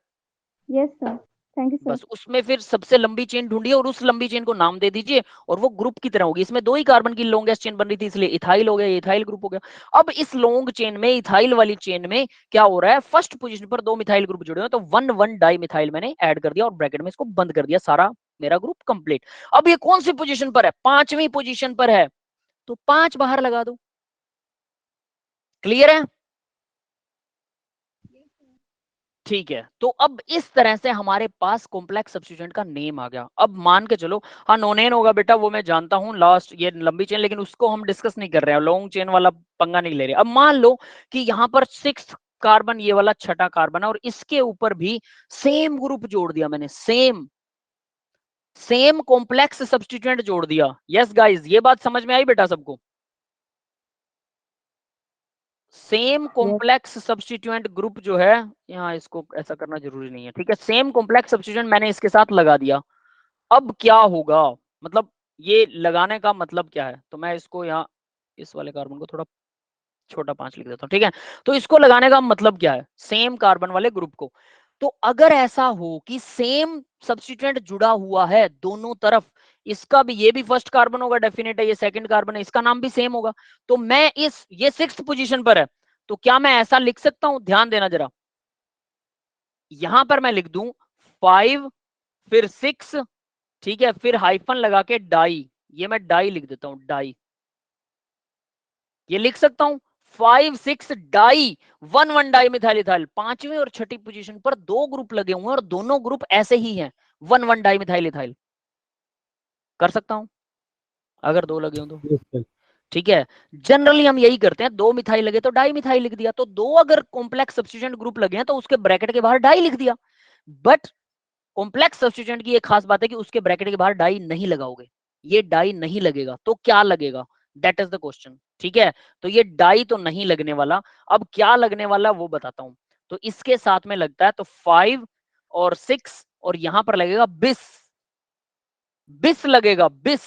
Speaker 4: Yes sir, thank you sir.
Speaker 1: बस उसमें फिर सबसे लंबी चेन ढूंढिए और उस लंबी चेन को नाम दे दीजिए, और वो ग्रुप की तरह होगी। इसमें 2 ही कार्बन की लॉन्गेस्ट चेन बन रही थी, इसलिए इथाइल हो गया, ये इथाइल ग्रुप हो गया। अब इस लॉन्ग चेन में, इथाइल वाली चेन में क्या हो रहा है? फर्स्ट पोजीशन पर 2 मिथाइल ग्रुप जुड़े हुए हैं, तो 1,1 डाई मिथाइल मैंने ऐड कर दिया और ब्रैकेट में इसको बंद कर दिया, सारा मेरा ग्रुप कंप्लीट। अब ये कौन सी पोजीशन पर है? 5वीं पोजीशन पर है, तो 5 बाहर लगा दो। क्लियर है? ठीक है। तो अब इस तरह से हमारे पास कॉम्प्लेक्स सब्स्टिट्यूएंट का नेम आ गया। अब मान के चलो, हाँ नोनेन होगा बेटा, वो मैं जानता हूं, लास्ट ये लंबी चेन, लेकिन उसको हम डिस्कस नहीं कर रहे हैं, लॉन्ग चेन वाला पंगा नहीं ले रहे। अब मान लो कि यहां पर 6th कार्बन, ये वाला छठा कार्बन है, और इसके ऊपर भी सेम ग्रुप जोड़ दिया मैंने, सेम सेम कॉम्प्लेक्स सब्स्टिट्यूएंट जोड़ दिया। यस गाइस, ये बात समझ में आई बेटा सबको? सेम कॉम्प्लेक्स सब्स्टिट्यूएंट ग्रुप जो है, यहाँ इसको ऐसा करना जरूरी नहीं है, ठीक है। सेम कॉम्प्लेक्स सब्स्टिट्यूएंट मैंने इसके साथ लगा दिया। अब क्या होगा? मतलब ये लगाने का मतलब क्या है? तो मैं इसको यहाँ, इस वाले कार्बन को थोड़ा छोटा 5 लिख देता हूँ, ठीक है। तो इसको लगाने का मतलब क्या है? सेम कार्बन वाले ग्रुप को। तो अगर ऐसा हो कि सेम सब्स्टिट्यूएंट जुड़ा हुआ है दोनों तरफ, इसका भी, ये भी फर्स्ट कार्बन होगा डेफिनेट है, ये सेकंड कार्बन है, इसका नाम भी सेम होगा। तो मैं इस, ये 6th पोजीशन पर है, तो क्या मैं ऐसा लिख सकता हूं? ध्यान देना जरा, यहां पर मैं लिख दूं 5 फिर 6, ठीक है, फिर हाइफन लगा के डाई, ये मैं डाई लिख देता हूं, डाई, ये लिख सकता हूं 5 6 डाई 1,1 डाई मिथाइल इथाइल। 5वीं और छठी पोजीशन पर 2 ग्रुप लगे हुए हैं और दोनों ग्रुप ऐसे ही हैं, 1,1 डाई मिथाइल इथाइल। कर सकता हूं अगर 2 लगे हो तो,
Speaker 2: यस सर।
Speaker 1: ठीक है। जनरली हम यही करते हैं, 2 मिथाइल लगे तो डाई मिथाइल लिख दिया, तो 2 अगर कॉम्प्लेक्स सब्स्टिट्यूएंट ग्रुप लगे हैं तो उसके ब्रैकेट के बाहर डाई लिख दिया। बट कॉम्प्लेक्स सब्स्टिट्यूएंट की एक खास बात है कि उसके ब्रैकेट के बाहर डाई नहीं लगाओगे, ये डाई नहीं लगेगा। तो क्या लगेगा? दैट इज द क्वेश्चन, ठीक है। तो ये डाई तो नहीं लगने वाला, अब क्या लगने वाला वो बताता हूं। तो इसके साथ में लगता है तो 5 और 6, और यहां पर लगेगा बिस, बिस लगेगा, बिस।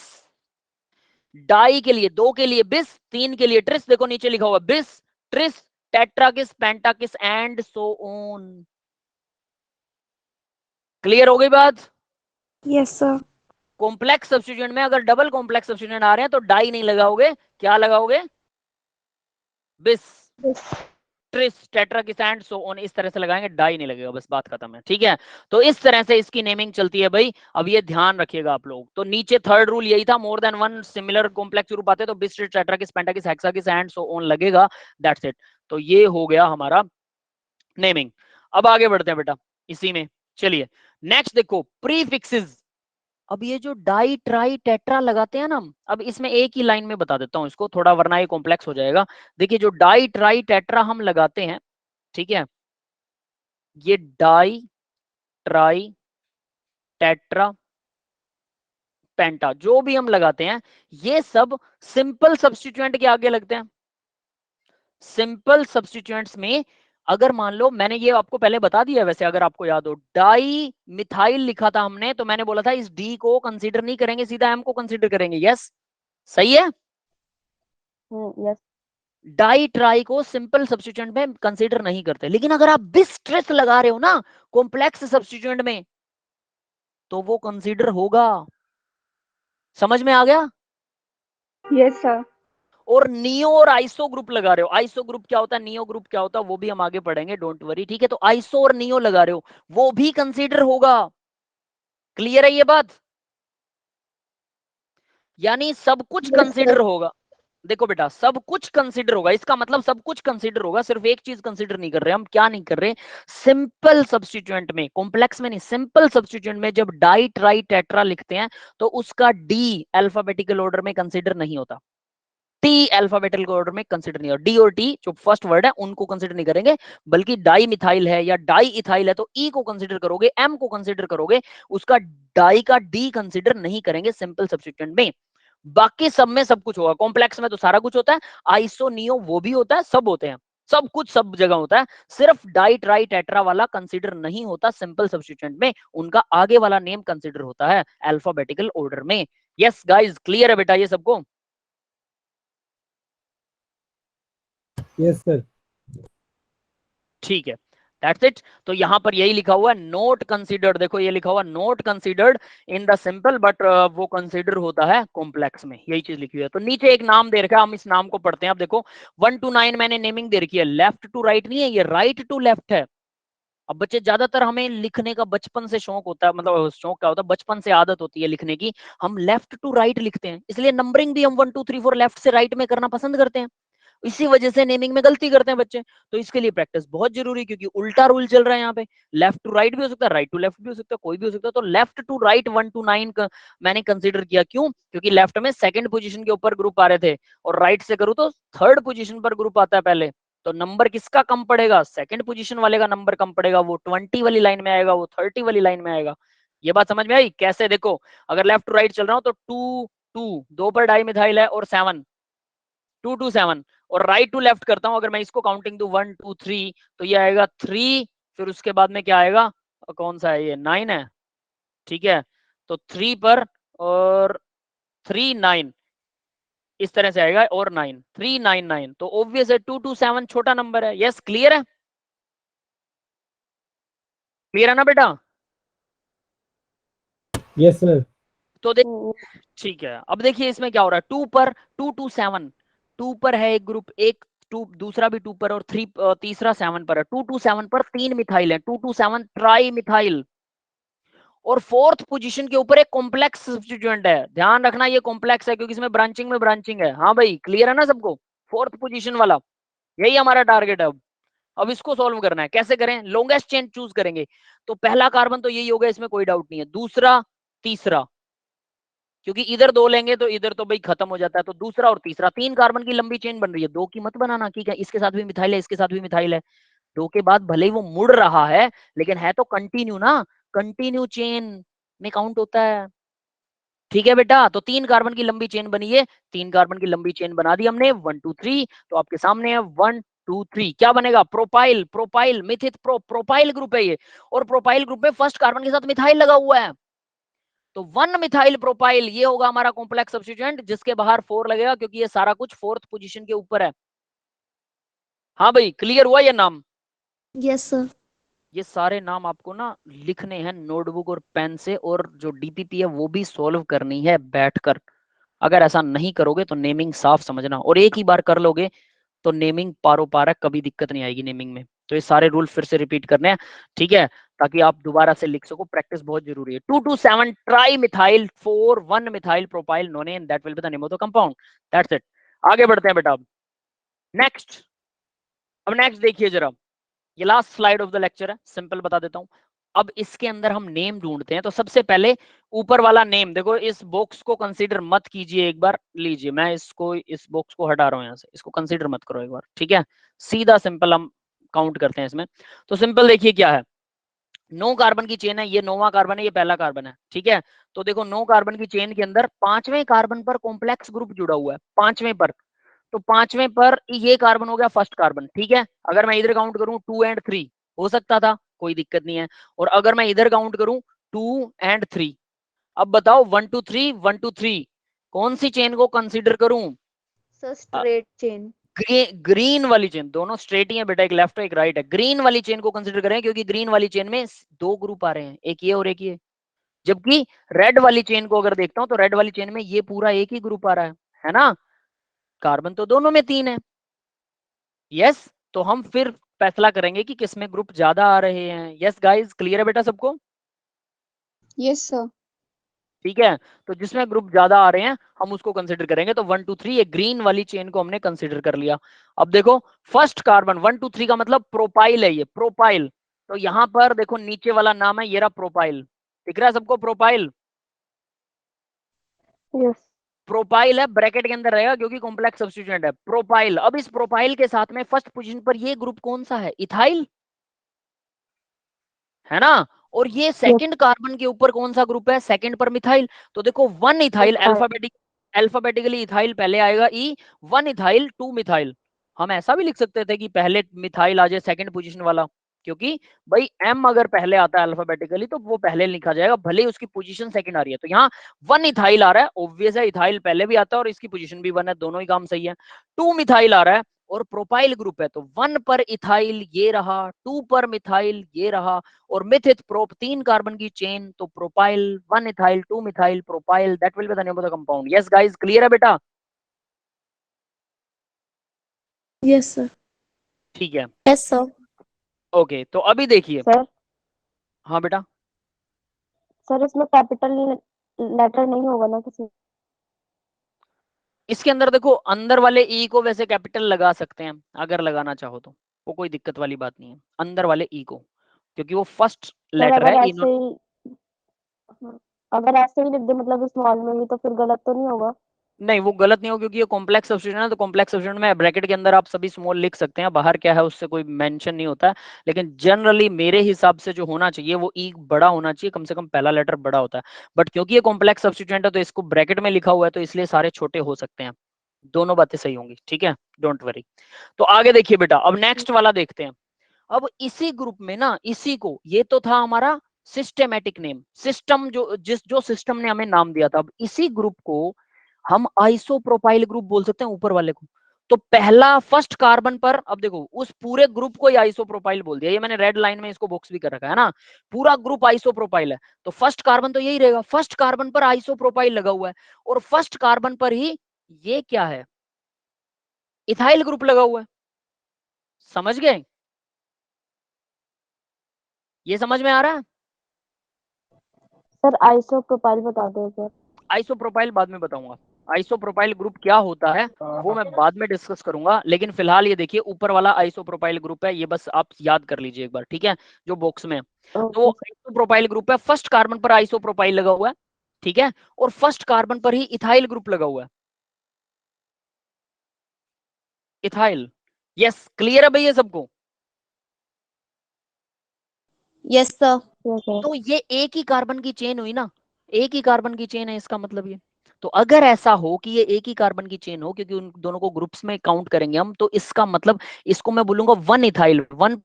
Speaker 1: डाई के लिए 2 के लिए बिस, 3 के लिए ट्रिस, देखो नीचे लिखा हुआ bis, tris, tetrakis, pentakis and so on. Clear हो गई बात?
Speaker 4: Yes sir.
Speaker 1: कॉम्प्लेक्स सब्स्टिट्यूएंट में अगर डबल कॉम्प्लेक्स सब्स्टिट्यूएंट आ रहे हैं तो डाई नहीं लगाओगे, क्या लगाओगे? Bis, tris, tetrakis and so on, इस तरह से लगाएंगे, डाई नहीं लगेगा, बस बात खत्म है, ठीक है। तो इस तरह से इसकी नेमिंग चलती है भाई। अब ये ध्यान रखिएगा आप लोग। तो नीचे थर्ड रूल यही था, more than 1 similar complex group आते तो bis, tris, tetrakis, pentakis, hexakis and so on लगेगा। That's it. तो ये हो गया हमारा नेमिंग। अब आगे बढ़ते हैं बेटा इसी में, चलिए नेक्स्ट देखो, प्रीफिक्सेस। अब ये जो डाई ट्राई टेट्रा लगाते हैं ना, अब इसमें एक ही लाइन में बता देता हूं इसको थोड़ा, वरना ये कॉम्प्लेक्स हो जाएगा। देखिए जो डाई ट्राई टेट्रा हम लगाते हैं, ठीक है, ये डाई ट्राई टेट्रा पेंटा, जो भी हम लगाते हैं ये सब सिंपल सब्स्टिट्यूएंट के आगे लगते हैं। सिंपल सब्स्टिट्यूएंट्स में अगर मान लो, मैंने ये आपको पहले बता दिया वैसे, अगर आपको याद हो, डाई मिथाइल लिखा था हमने, तो मैंने बोला था इस डी को कंसीडर नहीं करेंगे, सीधा एम को कंसीडर करेंगे। यस, सही है।
Speaker 5: यस।
Speaker 1: डाई ट्राई को सिंपल सब्स्टिट्यूएंट में कंसीडर नहीं करते, लेकिन अगर आप बिस्ट्रेस लगा रहे हो ना कॉम्प्लेक्स सब्स्टिट्यूएंट में, तो वो कंसीडर होगा। समझ में आ गया?
Speaker 4: Yes sir.
Speaker 1: और नियो और आइसो ग्रुप लगा रहे हो, आइसो ग्रुप क्या होता है, नियो ग्रुप क्या होता है, वो भी हम आगे पढ़ेंगे, डोंट वरी, ठीक है। तो आइसो और नियो लगा रहे हो, वो भी कंसीडर होगा। क्लियर है ये बात? यानी सब कुछ
Speaker 4: Yes,
Speaker 1: कंसीडर
Speaker 4: sir.
Speaker 1: होगा। देखो बेटा, सब कुछ कंसीडर होगा, इसका मतलब सब कुछ कंसीडर होगा, सिर्फ एक चीज कंसीडर नहीं कर रहे हम। क्या नहीं कर रहे? सिंपल सब्स्टिट्यूएंट में, कॉम्प्लेक्स में नहीं, सिंपल सब्स्टिट्यूएंट में जब डाई ट्राई टेट्रा लिखते हैं तो उसका डी अल्फाबेटिकल ऑर्डर में कंसीडर नहीं होता, टी अल्फाबेटिकल ऑर्डर में कंसीडर नहीं होता। डी और टी जो फर्स्ट वर्ड है उनको कंसीडर नहीं करेंगे, बल्कि डाई मिथाइल है या डाई इथाइल है तो ई को कंसीडर करोगे, एम को कंसीडर करोगे, उसका डाई का डी कंसीडर नहीं करेंगे सिंपल सब्स्टिट्यूएंट में। बाकी सब में सब कुछ होगा, कॉम्प्लेक्स में तो सारा कुछ होता है, आइसो नियो वो भी होता है, सब होते हैं, सब कुछ सब जगह होता है, सिर्फ डाई ट्राई टेट्रा वाला कंसीडर नहीं होता सिंपल सब्स्टिट्यूएंट में, उनका आगे वाला नेम कंसीडर होता है अल्फाबेटिकल ऑर्डर में। यस गाइस, क्लियर है बेटा ये सबको?
Speaker 2: Yes sir.
Speaker 1: ठीक है, दैट्स इट। तो यहां पर यही लिखा हुआ है, नोट कंसीडर्ड, देखो ये लिखा हुआ note considered in the simple, but वो कंसीडर होता है कॉम्प्लेक्स में, यही चीज लिखी हुई है। तो नीचे एक नाम दे रखा है, हम इस नाम को पढ़ते हैं। अब देखो 1 to 9 मैंने नेमिंग दे रखी है, लेफ्ट टू राइट नहीं है, ये राइट टू लेफ्ट है। अब बच्चे ज्यादातर, हमें लिखने का बचपन से शौक होता है, मतलब शौक क्या होता है, बचपन से आदत होती है लिखने की, हम लेफ्ट टू राइट लिखते हैं, इसलिए नंबरिंग भी हम 1 2 3 4 लेफ्ट से राइट में करना पसंद करते हैं, इसी वजह से नेमिंग में गलती करते हैं बच्चे। तो इसके लिए प्रैक्टिस बहुत जरूरी है, क्योंकि उल्टा रूल चल रहा है यहाँ पे, लेफ्ट टू राइट भी हो सकता है, राइट टू लेफ्ट भी हो सकता है, कोई भी हो सकता है। तो लेफ्ट टू राइट 1 to 9 मैंने कंसीडर किया, क्यों? क्योंकि लेफ्ट में सेकंड पोजीशन के ऊपर ग्रुप आ रहे थे, और राइट से करूँ तो थर्ड पोजीशन पर ग्रुप आता है पहले, तो नंबर किसका कम पड़ेगा? सेकंड पोजीशन वाले का नंबर कम पड़ेगा, वो 20 वाली लाइन में आएगा, वो 30 वाली लाइन में आएगा। ये बात समझ में आई? कैसे? देखो, अगर लेफ्ट टू राइट चल रहा हूं तो 2 2 2 पर डाई मिथाइल है, और 7 2 2 7, और राइट टू लेफ्ट करता हूं, अगर मैं इसको काउंटिंग दूं 1 2 3, तो ये आएगा 3, फिर उसके बाद में क्या आएगा, कौन सा है ये, 9 है, ठीक है। तो 3 पर और 3 9, इस तरह से आएगा, और 9 3 9 9, तो ऑब्वियस है 2 2 7 छोटा नंबर है। यस, क्लियर है? क्लियर है ना बेटा?
Speaker 2: Yes sir.
Speaker 1: तो ठीक है, अब देखिए इसमें क्या हो रहा है, 2 पर 2 2 7, 2 पर है एक ग्रुप, एक 2, दूसरा भी 2 पर, और 3 तीसरा 7 पर है। 2 2 7 पर 3 मिथाइल है, 2 2 7 ट्राई मिथाइल, और फोर्थ पोजीशन के ऊपर एक कॉम्प्लेक्स सब्स्टिट्यूएंट है, ध्यान रखना ये कॉम्प्लेक्स है, क्योंकि इसमें ब्रांचिंग में ब्रांचिंग है। हाँ भाई, क्लियर है ना सबको? फोर्थ पोजीशन वाला, यही हमारा टारगेट है। अब इसको सॉल्व करना है, कैसे करें? लॉन्गेस्ट चेन चूज करेंगे, तो पहला कार्बन तो यही होगा, इसमें कोई डाउट नहीं है, दूसरा तीसरा, क्योंकि इधर 2 लेंगे तो इधर तो भाई खत्म हो जाता है, तो दूसरा और तीसरा, 3 कार्बन की लंबी चेन बन रही है, 2 की मत बनाना, ठीक है, इसके साथ भी मिथाइल है, इसके साथ भी मिथाइल है, 2 के बाद भले ही वो मुड़ रहा है, लेकिन है तो कंटिन्यू ना, कंटिन्यू चेन में काउंट होता है, ठीक है बेटा। तो 3 कार्बन की लंबी चेन बनी है, 3 कार्बन की लंबी चेन बना दी हमने, 1 2 3, तो आपके सामने है 1 2 3, क्या बनेगा? प्रोपाइल, प्रोपाइल मिथित प्रोपाइल ग्रुप है ये, और प्रोपाइल ग्रुप में फर्स्ट कार्बन के साथ मिथाइल लगा हुआ है, तो 1 मिथाइल प्रोपाइल ये होगा हमारा कॉम्प्लेक्स सब्स्टिट्यूएंट, जिसके बाहर 4 लगेगा, क्योंकि ये सारा कुछ फोर्थ पोजीशन के ऊपर है। हाँ भाई, क्लियर हुआ ये नाम?
Speaker 3: Yes sir.
Speaker 1: ये सारे नाम आपको ना लिखने हैं नोटबुक और पेन से, और जो डीपीपी है वो भी सॉल्व करनी है बैठकर। अगर ऐसा नहीं करोगे तो नेमिंग साफ समझना, और एक ही बार कर लोगे तो नेमिंग पारो पार है, कभी दिक्कत नहीं आएगी नेमिंग में। तो ये सारे रूल फिर से रिपीट करने हैं, ठीक है, ताकि आप दोबारा से लिख सको, प्रैक्टिस बहुत जरूरी है। 2 2 7 tri methyl 4 1 methyl propyl known and that will be the name of the compound, that's it. आगे बढ़ते हैं बेटा, नेक्स्ट। अब नेक्स्ट देखिए जरा, ये last slide of the lecture है, सिंपल बता देता हूं। अब इसके अंदर हम नेम ढूंढते हैं, तो सबसे पहले ऊपर वाला नेम देखो, इस बॉक्स को कंसीडर मत कीजिए, एक बार लीजिए, मैं इसको, इस बॉक्स को हटा रहा हूं यहां से, इसको कंसीडर मत करो एक बार, ठीक है, सीधा सिंपल हम काउंट करते हैं इसमें। तो सिंपल देखिए क्या है, 9 कार्बन की चेन है, ये 9वां कार्बन है, ये पहला कार्बन है, ठीक है। तो देखो 9 कार्बन की चेन के अंदर 5वें कार्बन पर कॉम्प्लेक्स ग्रुप जुड़ा हुआ है, 5वें पर। तो 5वें पर ये कार्बन हो गया फर्स्ट कार्बन, ठीक है। अगर मैं इधर काउंट करूं 2 एंड 3 हो सकता था, कोई दिक्कत नहीं है। और अगर मैं इधर काउंट करूं 2 एंड 3, अब बताओ 1 2 3 1 2 3 कौन सी चेन को कंसीडर करूं?
Speaker 3: Sir straight chain.
Speaker 1: ग्रीन वाली चेन, दोनों स्ट्रेट ही है बेटा, एक लेफ्ट है एक राइट है। ग्रीन वाली चेन को कंसीडर करें क्योंकि ग्रीन वाली चेन में 2 ग्रुप आ रहे हैं, एक ये और एक ये। जबकि रेड वाली चेन को अगर देखता हूं तो रेड वाली चेन में ये पूरा एक ही ग्रुप आ रहा है ना। कार्बन तो दोनों में 3 है। यस, तो हम फिर फैसला करेंगे कि किसमें ग्रुप ज्यादा आ रहे हैं। यस गाइस, क्लियर है बेटा सबको?
Speaker 4: Yes sir.
Speaker 1: ठीक है, तो जिसमें ग्रुप ज्यादा आ रहे हैं हम उसको कंसीडर करेंगे। तो 1 2 3 ये ग्रीन वाली चेन को हमने कंसीडर कर लिया। अब देखो फर्स्ट कार्बन 1 2 3 का मतलब प्रोपाइल है, ये प्रोपाइल। तो यहां पर देखो नीचे वाला नाम है, ये रहा प्रोपाइल, दिख रहा है सबको? Propyl,
Speaker 5: yes.
Speaker 1: प्रोपाइल है, ब्रैकेट के अंदर रहेगा क्योंकि कॉम्प्लेक्स सब्स्टिट्यूएंट है, प्रोपाइल। अब इस प्रोपाइल के साथ में फर्स्ट पोजीशन पर ये ग्रुप कौन सा है? इथाइल, है ना। और ये सेकंड कार्बन के ऊपर कौन सा ग्रुप है? सेकंड पर मिथाइल। तो देखो 1 इथाइल, अल्फाबेटिकली इथाइल पहले आएगा ई, 1 इथाइल 2 मिथाइल। हम ऐसा भी लिख सकते थे कि पहले मिथाइल आ जाए सेकंड पोजीशन वाला, क्योंकि भाई एम अगर पहले आता है अल्फाबेटिकली तो वो पहले लिखा जाएगा, भले ही उसकी पोजीशन सेकंड आ रही है। तो यहाँ 1 इथाइल आ रहा है, ऑब्वियस है इथाइल पहले भी आता है और इसकी पोजीशन भी 1 है, दोनों ही काम सही है। 2 मिथाइल आ रहा है और प्रोपाइल ग्रुप है, तो 1 पर इथाइल ये रहा, 2 पर मिथाइल ये रहा, और मिथित प्रोप 3 कार्बन की चेन, तो propyl 1 ethyl 2 methyl propyl, that will be the name of the compound. Yes guys, clear है बेटा?
Speaker 5: Yes sir.
Speaker 1: ठीक है,
Speaker 5: यस सर।
Speaker 1: ओके। तो अभी देखिए,
Speaker 5: सर,
Speaker 1: हाँ बेटा,
Speaker 5: सर इसमें कैपिटल लेटर नहीं होगा ना किसी?
Speaker 1: इसके अंदर देखो अंदर वाले ई को वैसे कैपिटल लगा सकते हैं अगर लगाना चाहो तो, वो कोई दिक्कत वाली बात नहीं है, अंदर वाले ई को, क्योंकि वो फर्स्ट
Speaker 5: सर
Speaker 1: लेटर है।
Speaker 5: अगर ऐसे ही लिख दे मतलब स्मॉल में भी, तो फिर गलत तो नहीं होगा?
Speaker 1: नहीं, वो गलत नहीं हो क्योंकि ये कॉम्प्लेक्स सब्स्टिट्यूशन है, तो कॉम्प्लेक्स सब्स्टिट्यूशन में ब्रैकेट के अंदर आप सभी स्मॉल लिख सकते हैं, बाहर क्या है उससे कोई मेंशन नहीं होता है। लेकिन जनरली मेरे हिसाब से जो होना चाहिए वो ई बड़ा होना चाहिए, कम से कम पहला लेटर बड़ा होता है। बट क्योंकि ये कॉम्प्लेक्स सब्स्टिट्यूएंट है तो इसको ब्रैकेट में लिखा हुआ है, तो इसलिए सारे छोटे हो सकते हैं। दोनों बातें सही होंगी, ठीक है, डोंट वरी। तो आगे देखिए बेटा, अब नेक्स्ट वाला देखते हैं। अब इसी ग्रुप में ना, इसी को, ये तो था हमारा सिस्टेमेटिक नेम, सिस्टम जो सिस्टम ने हमें नाम दिया था। अब इसी ग्रुप को हम आइसोप्रोपाइल ग्रुप बोल सकते हैं, ऊपर वाले को। तो पहला फर्स्ट कार्बन पर, अब देखो उस पूरे ग्रुप को ही आइसोप्रोपाइल बोल दिया, ये मैंने रेड लाइन में इसको बॉक्स भी कर रखा है ना, पूरा ग्रुप आइसोप्रोपाइल है। तो फर्स्ट कार्बन तो यही रहेगा, फर्स्ट कार्बन पर आइसोप्रोपाइल लगा हुआ है, और फर्स्ट कार्बन पर ही ये क्या है? इथाइल ग्रुप लगा हुआ है। समझ गए? ये समझ में आ रहा है?
Speaker 5: सर आइसोप्रोपाइल बता दो सर।
Speaker 1: आइसोप्रोपाइल बाद में बताऊंगा, आइसोप्रोपाइल ग्रुप क्या होता है वो मैं बाद में डिस्कस करूंगा। लेकिन फिलहाल ये देखिए ऊपर वाला आइसोप्रोपाइल ग्रुप है, ये बस आप याद कर लीजिए एक बार, ठीक है, जो बॉक्स में है। तो वो
Speaker 5: ओके।
Speaker 1: आइसोप्रोपाइल ग्रुप है, फर्स्ट कार्बन पर आइसोप्रोपाइल लगा हुआ है, ठीक है, और फर्स्ट कार्बन पर ही इथाइल ग्रुप लगा हुआ है, इथाइल। यस, क्लियर है भैया सबको?
Speaker 5: Yes sir. Yes sir.
Speaker 1: तो ये एक ही कार्बन की चेन हुई ना, एक ही कार्बन की चेन है इसका मतलब ये। तो अगर ऐसा हो कि ये एक ही कार्बन की चेन हो, क्योंकि उन दोनों को ग्रुप्स में काउंट करेंगे हम, तो इसका मतलब इसको मैं बोलूंगा 1 इथाइल 1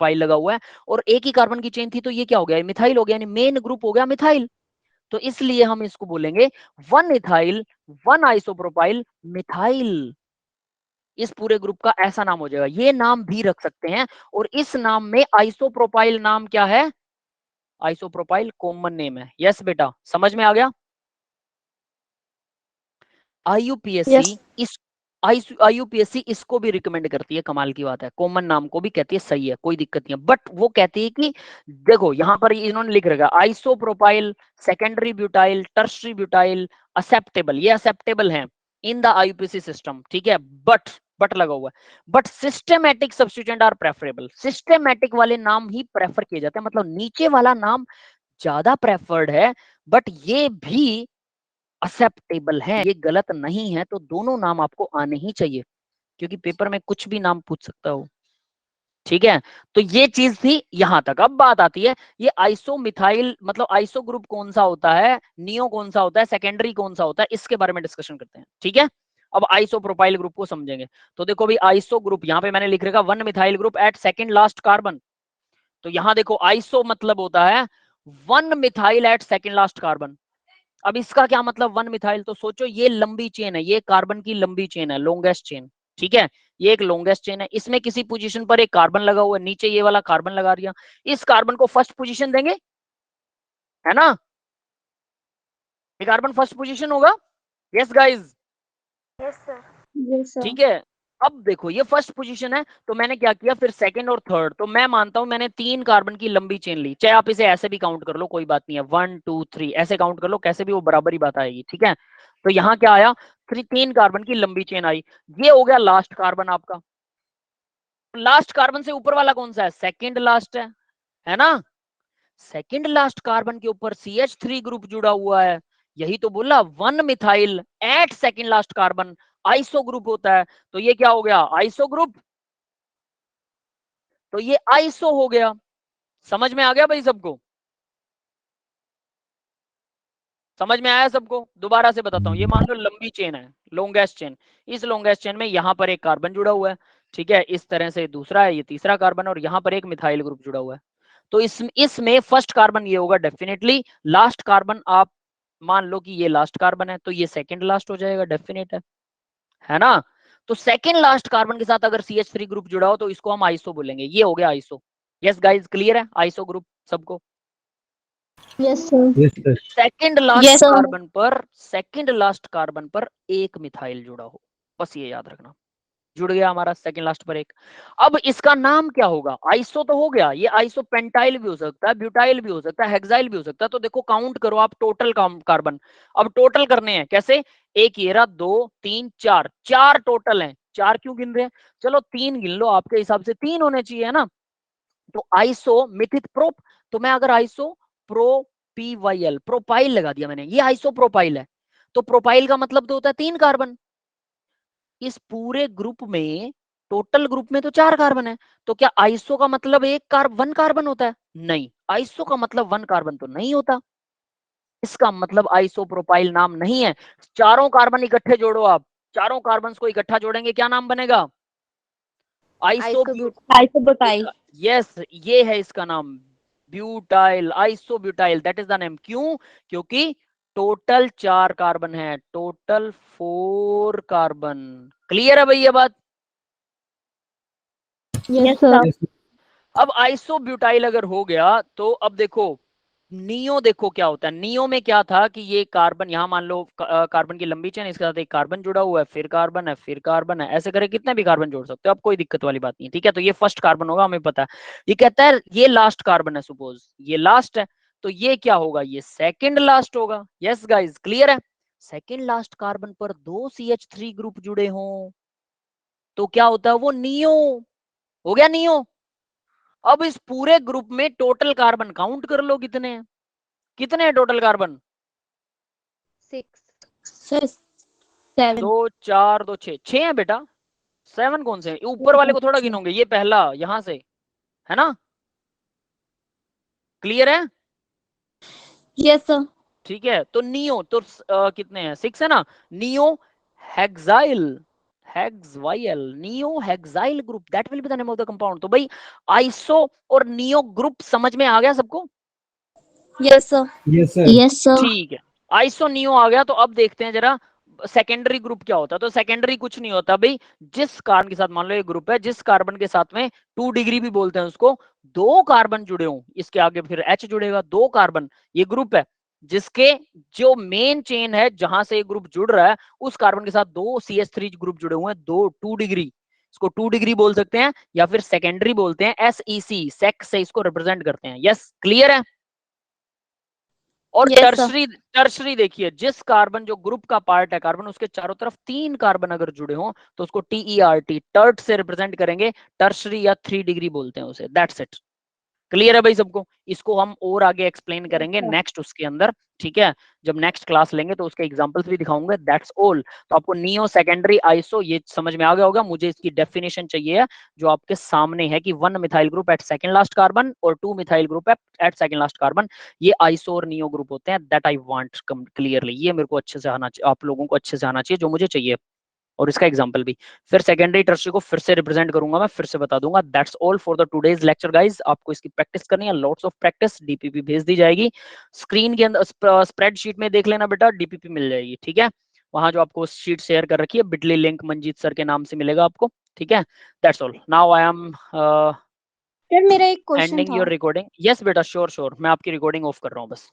Speaker 1: पाइल लगा हुआ है, और एक ही कार्बन की चेन थी, तो ये क्या हो गया? मिथाइल हो गया, यानी मेन ग्रुप हो गया मिथाइल। तो इसलिए हम इसको बोलेंगे 1 इथाइल 1 आइसोप्रोपाइल मिथाइल। इस पूरे ग्रुप का ऐसा नाम हो जाएगा, ये नाम भी रख सकते हैं। और इस नाम में आइसोप्रोपाइल नाम क्या है? आइसोप्रोपाइल कॉमन नेम है। यस बेटा, समझ में आ गया? आईयूपीएससी
Speaker 5: यस।
Speaker 1: इस आईयूपीएससी इसको भी रिकमेंड करती है, कमाल की बात है, कॉमन नाम को भी कहती है, सही है, कोई दिक्कत नहीं है। बट वो कहती है कि देखो यहां पर इन्होंने लिख रखा isopropyl secondary butyl tertiary butyl acceptable, ये असेप्टेबल है इन द आईयूपीएससी सिस्टम, ठीक है। बट लगा हुआ है, but systematic substituent are preferable, systematic वाले नाम ही प्रेफर किए जाते हैं, मतलब नीचे वाला नाम ज्यादा प्रेफर्ड है, बट ये भी एक्सेप्टेबल है, ये गलत नहीं है। तो दोनों नाम आपको आने ही चाहिए, क्योंकि पेपर में कुछ भी नाम पूछ सकता हो। ठीक है, तो ये चीज थी यहां तक। अब बात आती है ये आइसो मिथाइल मतलब आइसो ग्रुप कौन सा होता है, नियो कौन सा होता है, सेकेंडरी कौन सा होता है, इसके बारे में डिस्कशन करते हैं। ठीक है, अब आइसो प्रोपाइल ग्रुप को समझेंगे। तो देखो भाई आइसो ग्रुप यहां पे मैंने लिख रखा 1 methyl group at second last carbon. तो यहां देखो आइसो मतलब होता है 1 methyl at second last carbon. अब इसका क्या मतलब 1 मिथाइल, तो सोचो ये लंबी चेन है, ये कार्बन की लंबी चेन है, लॉन्गेस्ट चेन। ठीक है, ये एक लॉन्गेस्ट चेन है, इसमें किसी पोजीशन पर एक कार्बन लगा हुआ है, नीचे ये वाला कार्बन लगा दिया, इस कार्बन को फर्स्ट पोजीशन देंगे, है ना, ये कार्बन फर्स्ट पोजीशन होगा। Yes guys,
Speaker 3: yes sir.
Speaker 4: Yes sir.
Speaker 1: ठीक है। अब देखो ये फर्स्ट पोजीशन है, तो मैंने क्या किया फिर सेकंड और थर्ड, तो मैं मानता हूं मैंने 3 कार्बन की लंबी चेन ली, चाहे आप इसे ऐसे भी काउंट कर लो कोई बात नहीं है, 1 2 3 ऐसे काउंट कर लो, कैसे भी वो बराबर ही बात आएगी। ठीक है, तो यहाँ क्या आया, 3 कार्बन की लंबी चेन आई, ये हो गया लास्ट कार्बन आपका। लास्ट कार्बन से ऊपर वाला कौन सा है, सेकंड लास्ट है ना, सेकंड लास्ट कार्बन के ऊपर CH3 ग्रुप जुड़ा हुआ है, यही तो बोला 1 methyl at second last carbon iso group होता है। तो ये क्या हो गया, आइसो ग्रुप, तो ये आइसो हो गया। समझ में आ गया भाई सबको, समझ में आया सबको। दोबारा से बताता हूं, ये मान लो लंबी चेन है, लॉन्गेस्ट चेन, इस लॉन्गेस्ट चेन में यहां पर एक कार्बन जुड़ा हुआ है, ठीक है, इस तरह से दूसरा है, ये तीसरा कार्बन, और यहां पर एक मिथाइल ग्रुप जुड़ा हुआ है। तो इसमें फर्स्ट कार्बन ये होगा डेफिनेटली, लास्ट कार्बन आप मान लो कि ये लास्ट कार्बन है, तो ये सेकंड लास्ट हो जाएगा, डेफिनेट है ना। तो सेकंड लास्ट कार्बन के साथ अगर CH3 ग्रुप जुड़ा हो तो इसको हम आइसो बोलेंगे, ये हो गया आइसो। यस गाइस, क्लियर है आइसो ग्रुप सबको।
Speaker 5: Yes sir.
Speaker 2: Yes, sir.
Speaker 1: Second
Speaker 5: Yes,
Speaker 1: last
Speaker 5: sir.
Speaker 1: Carbon पर, सेकंड लास्ट कार्बन पर एक मिथाइल जुड़ा हो, बस ये याद रखना, जुड़ गया हमारा सेकंड लास्ट पर एक। अब इसका नाम क्या होगा, आइसो तो हो गया, ये आइसो पेंटाइल भी हो सकता है, ब्यूटाइल भी हो सकता है, हेक्साइल भी हो सकता है। तो देखो काउंट करो आप टोटल कार्बन, अब टोटल करने हैं कैसे, एक ये रहा, 2 3 4, 4 टोटल हैं, 4 क्यों गिन रहे हैं, चलो 3 गिन लो, आपके हिसाब से 3 होने चाहिए, है ना। तो आइसो मिथित प्रोप, तो मैं अगर आइसो PYL प्रोपाइल लगा दिया मैंने, ये आइसो प्रोपाइल है, तो प्रोपाइल का मतलब तो होता है 3 कार्बन। इस पूरे ग्रुप में, टोटल ग्रुप में तो 4 कार्बन है, तो क्या आइसो का मतलब 1 कार्बन होता है, नहीं, आइसो का मतलब 1 कार्बन तो नहीं होता, इसका मतलब आइसो प्रोपाइल नाम नहीं है। चारों कार्बन इकट्ठे जोड़ो आप, चारों कार्बन को इकट्ठा जोड़ेंगे क्या नाम बनेगा, आइसो
Speaker 5: Isobutyl.
Speaker 1: यस, ये है इसका नाम, butyl, isobutyl, that is the name. क्यों, क्योंकि टोटल 4 कार्बन है, टोटल 4 कार्बन। क्लियर है भाई ये बात।
Speaker 5: Yes, sir.
Speaker 2: Yes, sir.
Speaker 1: अब आइसोब्यूटाइल अगर हो गया तो अब देखो नियो, देखो क्या होता है, नियो में क्या था कि ये कार्बन, यहां मान लो कार्बन की लंबी चेन, इसके साथ एक कार्बन जुड़ा हुआ है, फिर कार्बन है, फिर कार्बन है, ऐसे करके कितने भी कार्बन जोड़ सकते हो, अब कोई दिक्कत वाली बात नहीं है। ठीक है, तो ये फर्स्ट कार्बन होगा, हमें पता है। ये कहता है ये लास्ट कार्बन है, सपोज ये लास्ट है, तो ये क्या होगा, ये सेकंड लास्ट होगा। यस गाइज, क्लियर है। सेकंड लास्ट कार्बन पर 2 CH3 ग्रुप जुड़े हों तो क्या होता है, वो नियो हो गया, नियो। अब इस पूरे ग्रुप में टोटल कार्बन काउंट कर लो कितने हैं, कितने हैं टोटल कार्बन,
Speaker 3: 6।
Speaker 5: Sir, 7.
Speaker 1: 2 4 2 6, 6 है बेटा, 7 कौन से हैं? ऊपर वाले को थोड़ा गिनोगे, ये पहला यहां से, है ना, क्लियर है।
Speaker 5: Yes, sir.
Speaker 1: ठीक है, तो नियो तो कितने हैं, 6 है ना, neo hexyl, hexyl, neo hexyl group, that will be the name of the compound. तो भाई आइसो और नियो ग्रुप समझ में आ गया सबको,
Speaker 5: Yes, sir.
Speaker 2: Yes, sir.
Speaker 5: Yes, sir.
Speaker 1: ठीक है, आइसो नियो आ गया। तो अब देखते हैं जरा सेकेंडरी ग्रुप क्या होता है। तो सेकेंडरी कुछ नहीं होता भाई, जिस कार्बन के साथ, मान लो ये ग्रुप है, जिस कार्बन के साथ में 2 डिग्री भी बोलते हैं उसको, 2 कार्बन जुड़े हों, इसके आगे फिर H जुड़ेगा, 2 कार्बन, ये ग्रुप है जिसके जो मेन चेन है जहां से ये ग्रुप जुड़ रहा है, उस कार्बन के साथ 2 CH3 ग्रुप जुड़े हुए हैं, 2 डिग्री, इसको 2 डिग्री बोल सकते हैं या फिर सेकेंडरी बोलते हैं, SEC सेक्स से इसको रिप्रेजेंट करते हैं। यस, क्लियर है। और
Speaker 5: Yes, sir.
Speaker 1: टर्शरी, टर्शरी देखिए, जिस कार्बन जो ग्रुप का पार्ट है कार्बन, उसके चारों तरफ 3 कार्बन अगर जुड़े हों तो उसको TERT टर्ट से रिप्रेजेंट करेंगे, टर्शरी या 3 डिग्री बोलते हैं उसे, दैट्स इट। क्लियर है भाई सबको? इसको हम और आगे एक्सप्लेन करेंगे
Speaker 4: sir.
Speaker 1: नेक्स्ट उसके अंदर, ठीक है? जब नेक्स्ट क्लास लेंगे तो उसके एग्जांपल्स भी दिखाऊंगा। That's all. तो आपको नियो, सेकेंडरी, आइसो ये समझ में आ गया होगा। मुझे इसकी डेफिनेशन चाहिए जो आपके सामने है कि 1 methyl group at second last carbon और 2 methyl group at second last carbon, ये आइसो और नियो ग्रुप होते हैं। दैट आई वांट क्लियरली, ये मेरे को अच्छे से आना चाहिए, आप लोगों को अच्छे से आना चाहिए, जो मुझे चाहिए, और इसका एग्जांपल भी। फिर सेकेंडरी टर्शियरी को फिर से रिप्रेजेंट करूंगा, मैं फिर से बता दूंगा। That's all for the today's lecture guys. आपको इसकी प्रैक्टिस करनी है, लॉट्स ऑफ प्रैक्टिस। डीपीपी भेज दी जाएगी स्क्रीन के अंदर, स्प्रेडशीट में देख लेना बेटा, डीपीपी मिल जाएगी, ठीक है? वहां जो आपको शीट शेयर कर रखी है, बिटली लिंक मंजीत सर के नाम से मिलेगा आपको, ठीक है? That's all. Now I am
Speaker 4: sir मेरा एक क्वेश्चन
Speaker 1: एंडिंग
Speaker 4: था।
Speaker 1: Your recording. यस बेटा, श्योर श्योर, मैं आपकी रिकॉर्डिंग ऑफ कर रहा हूँ बस।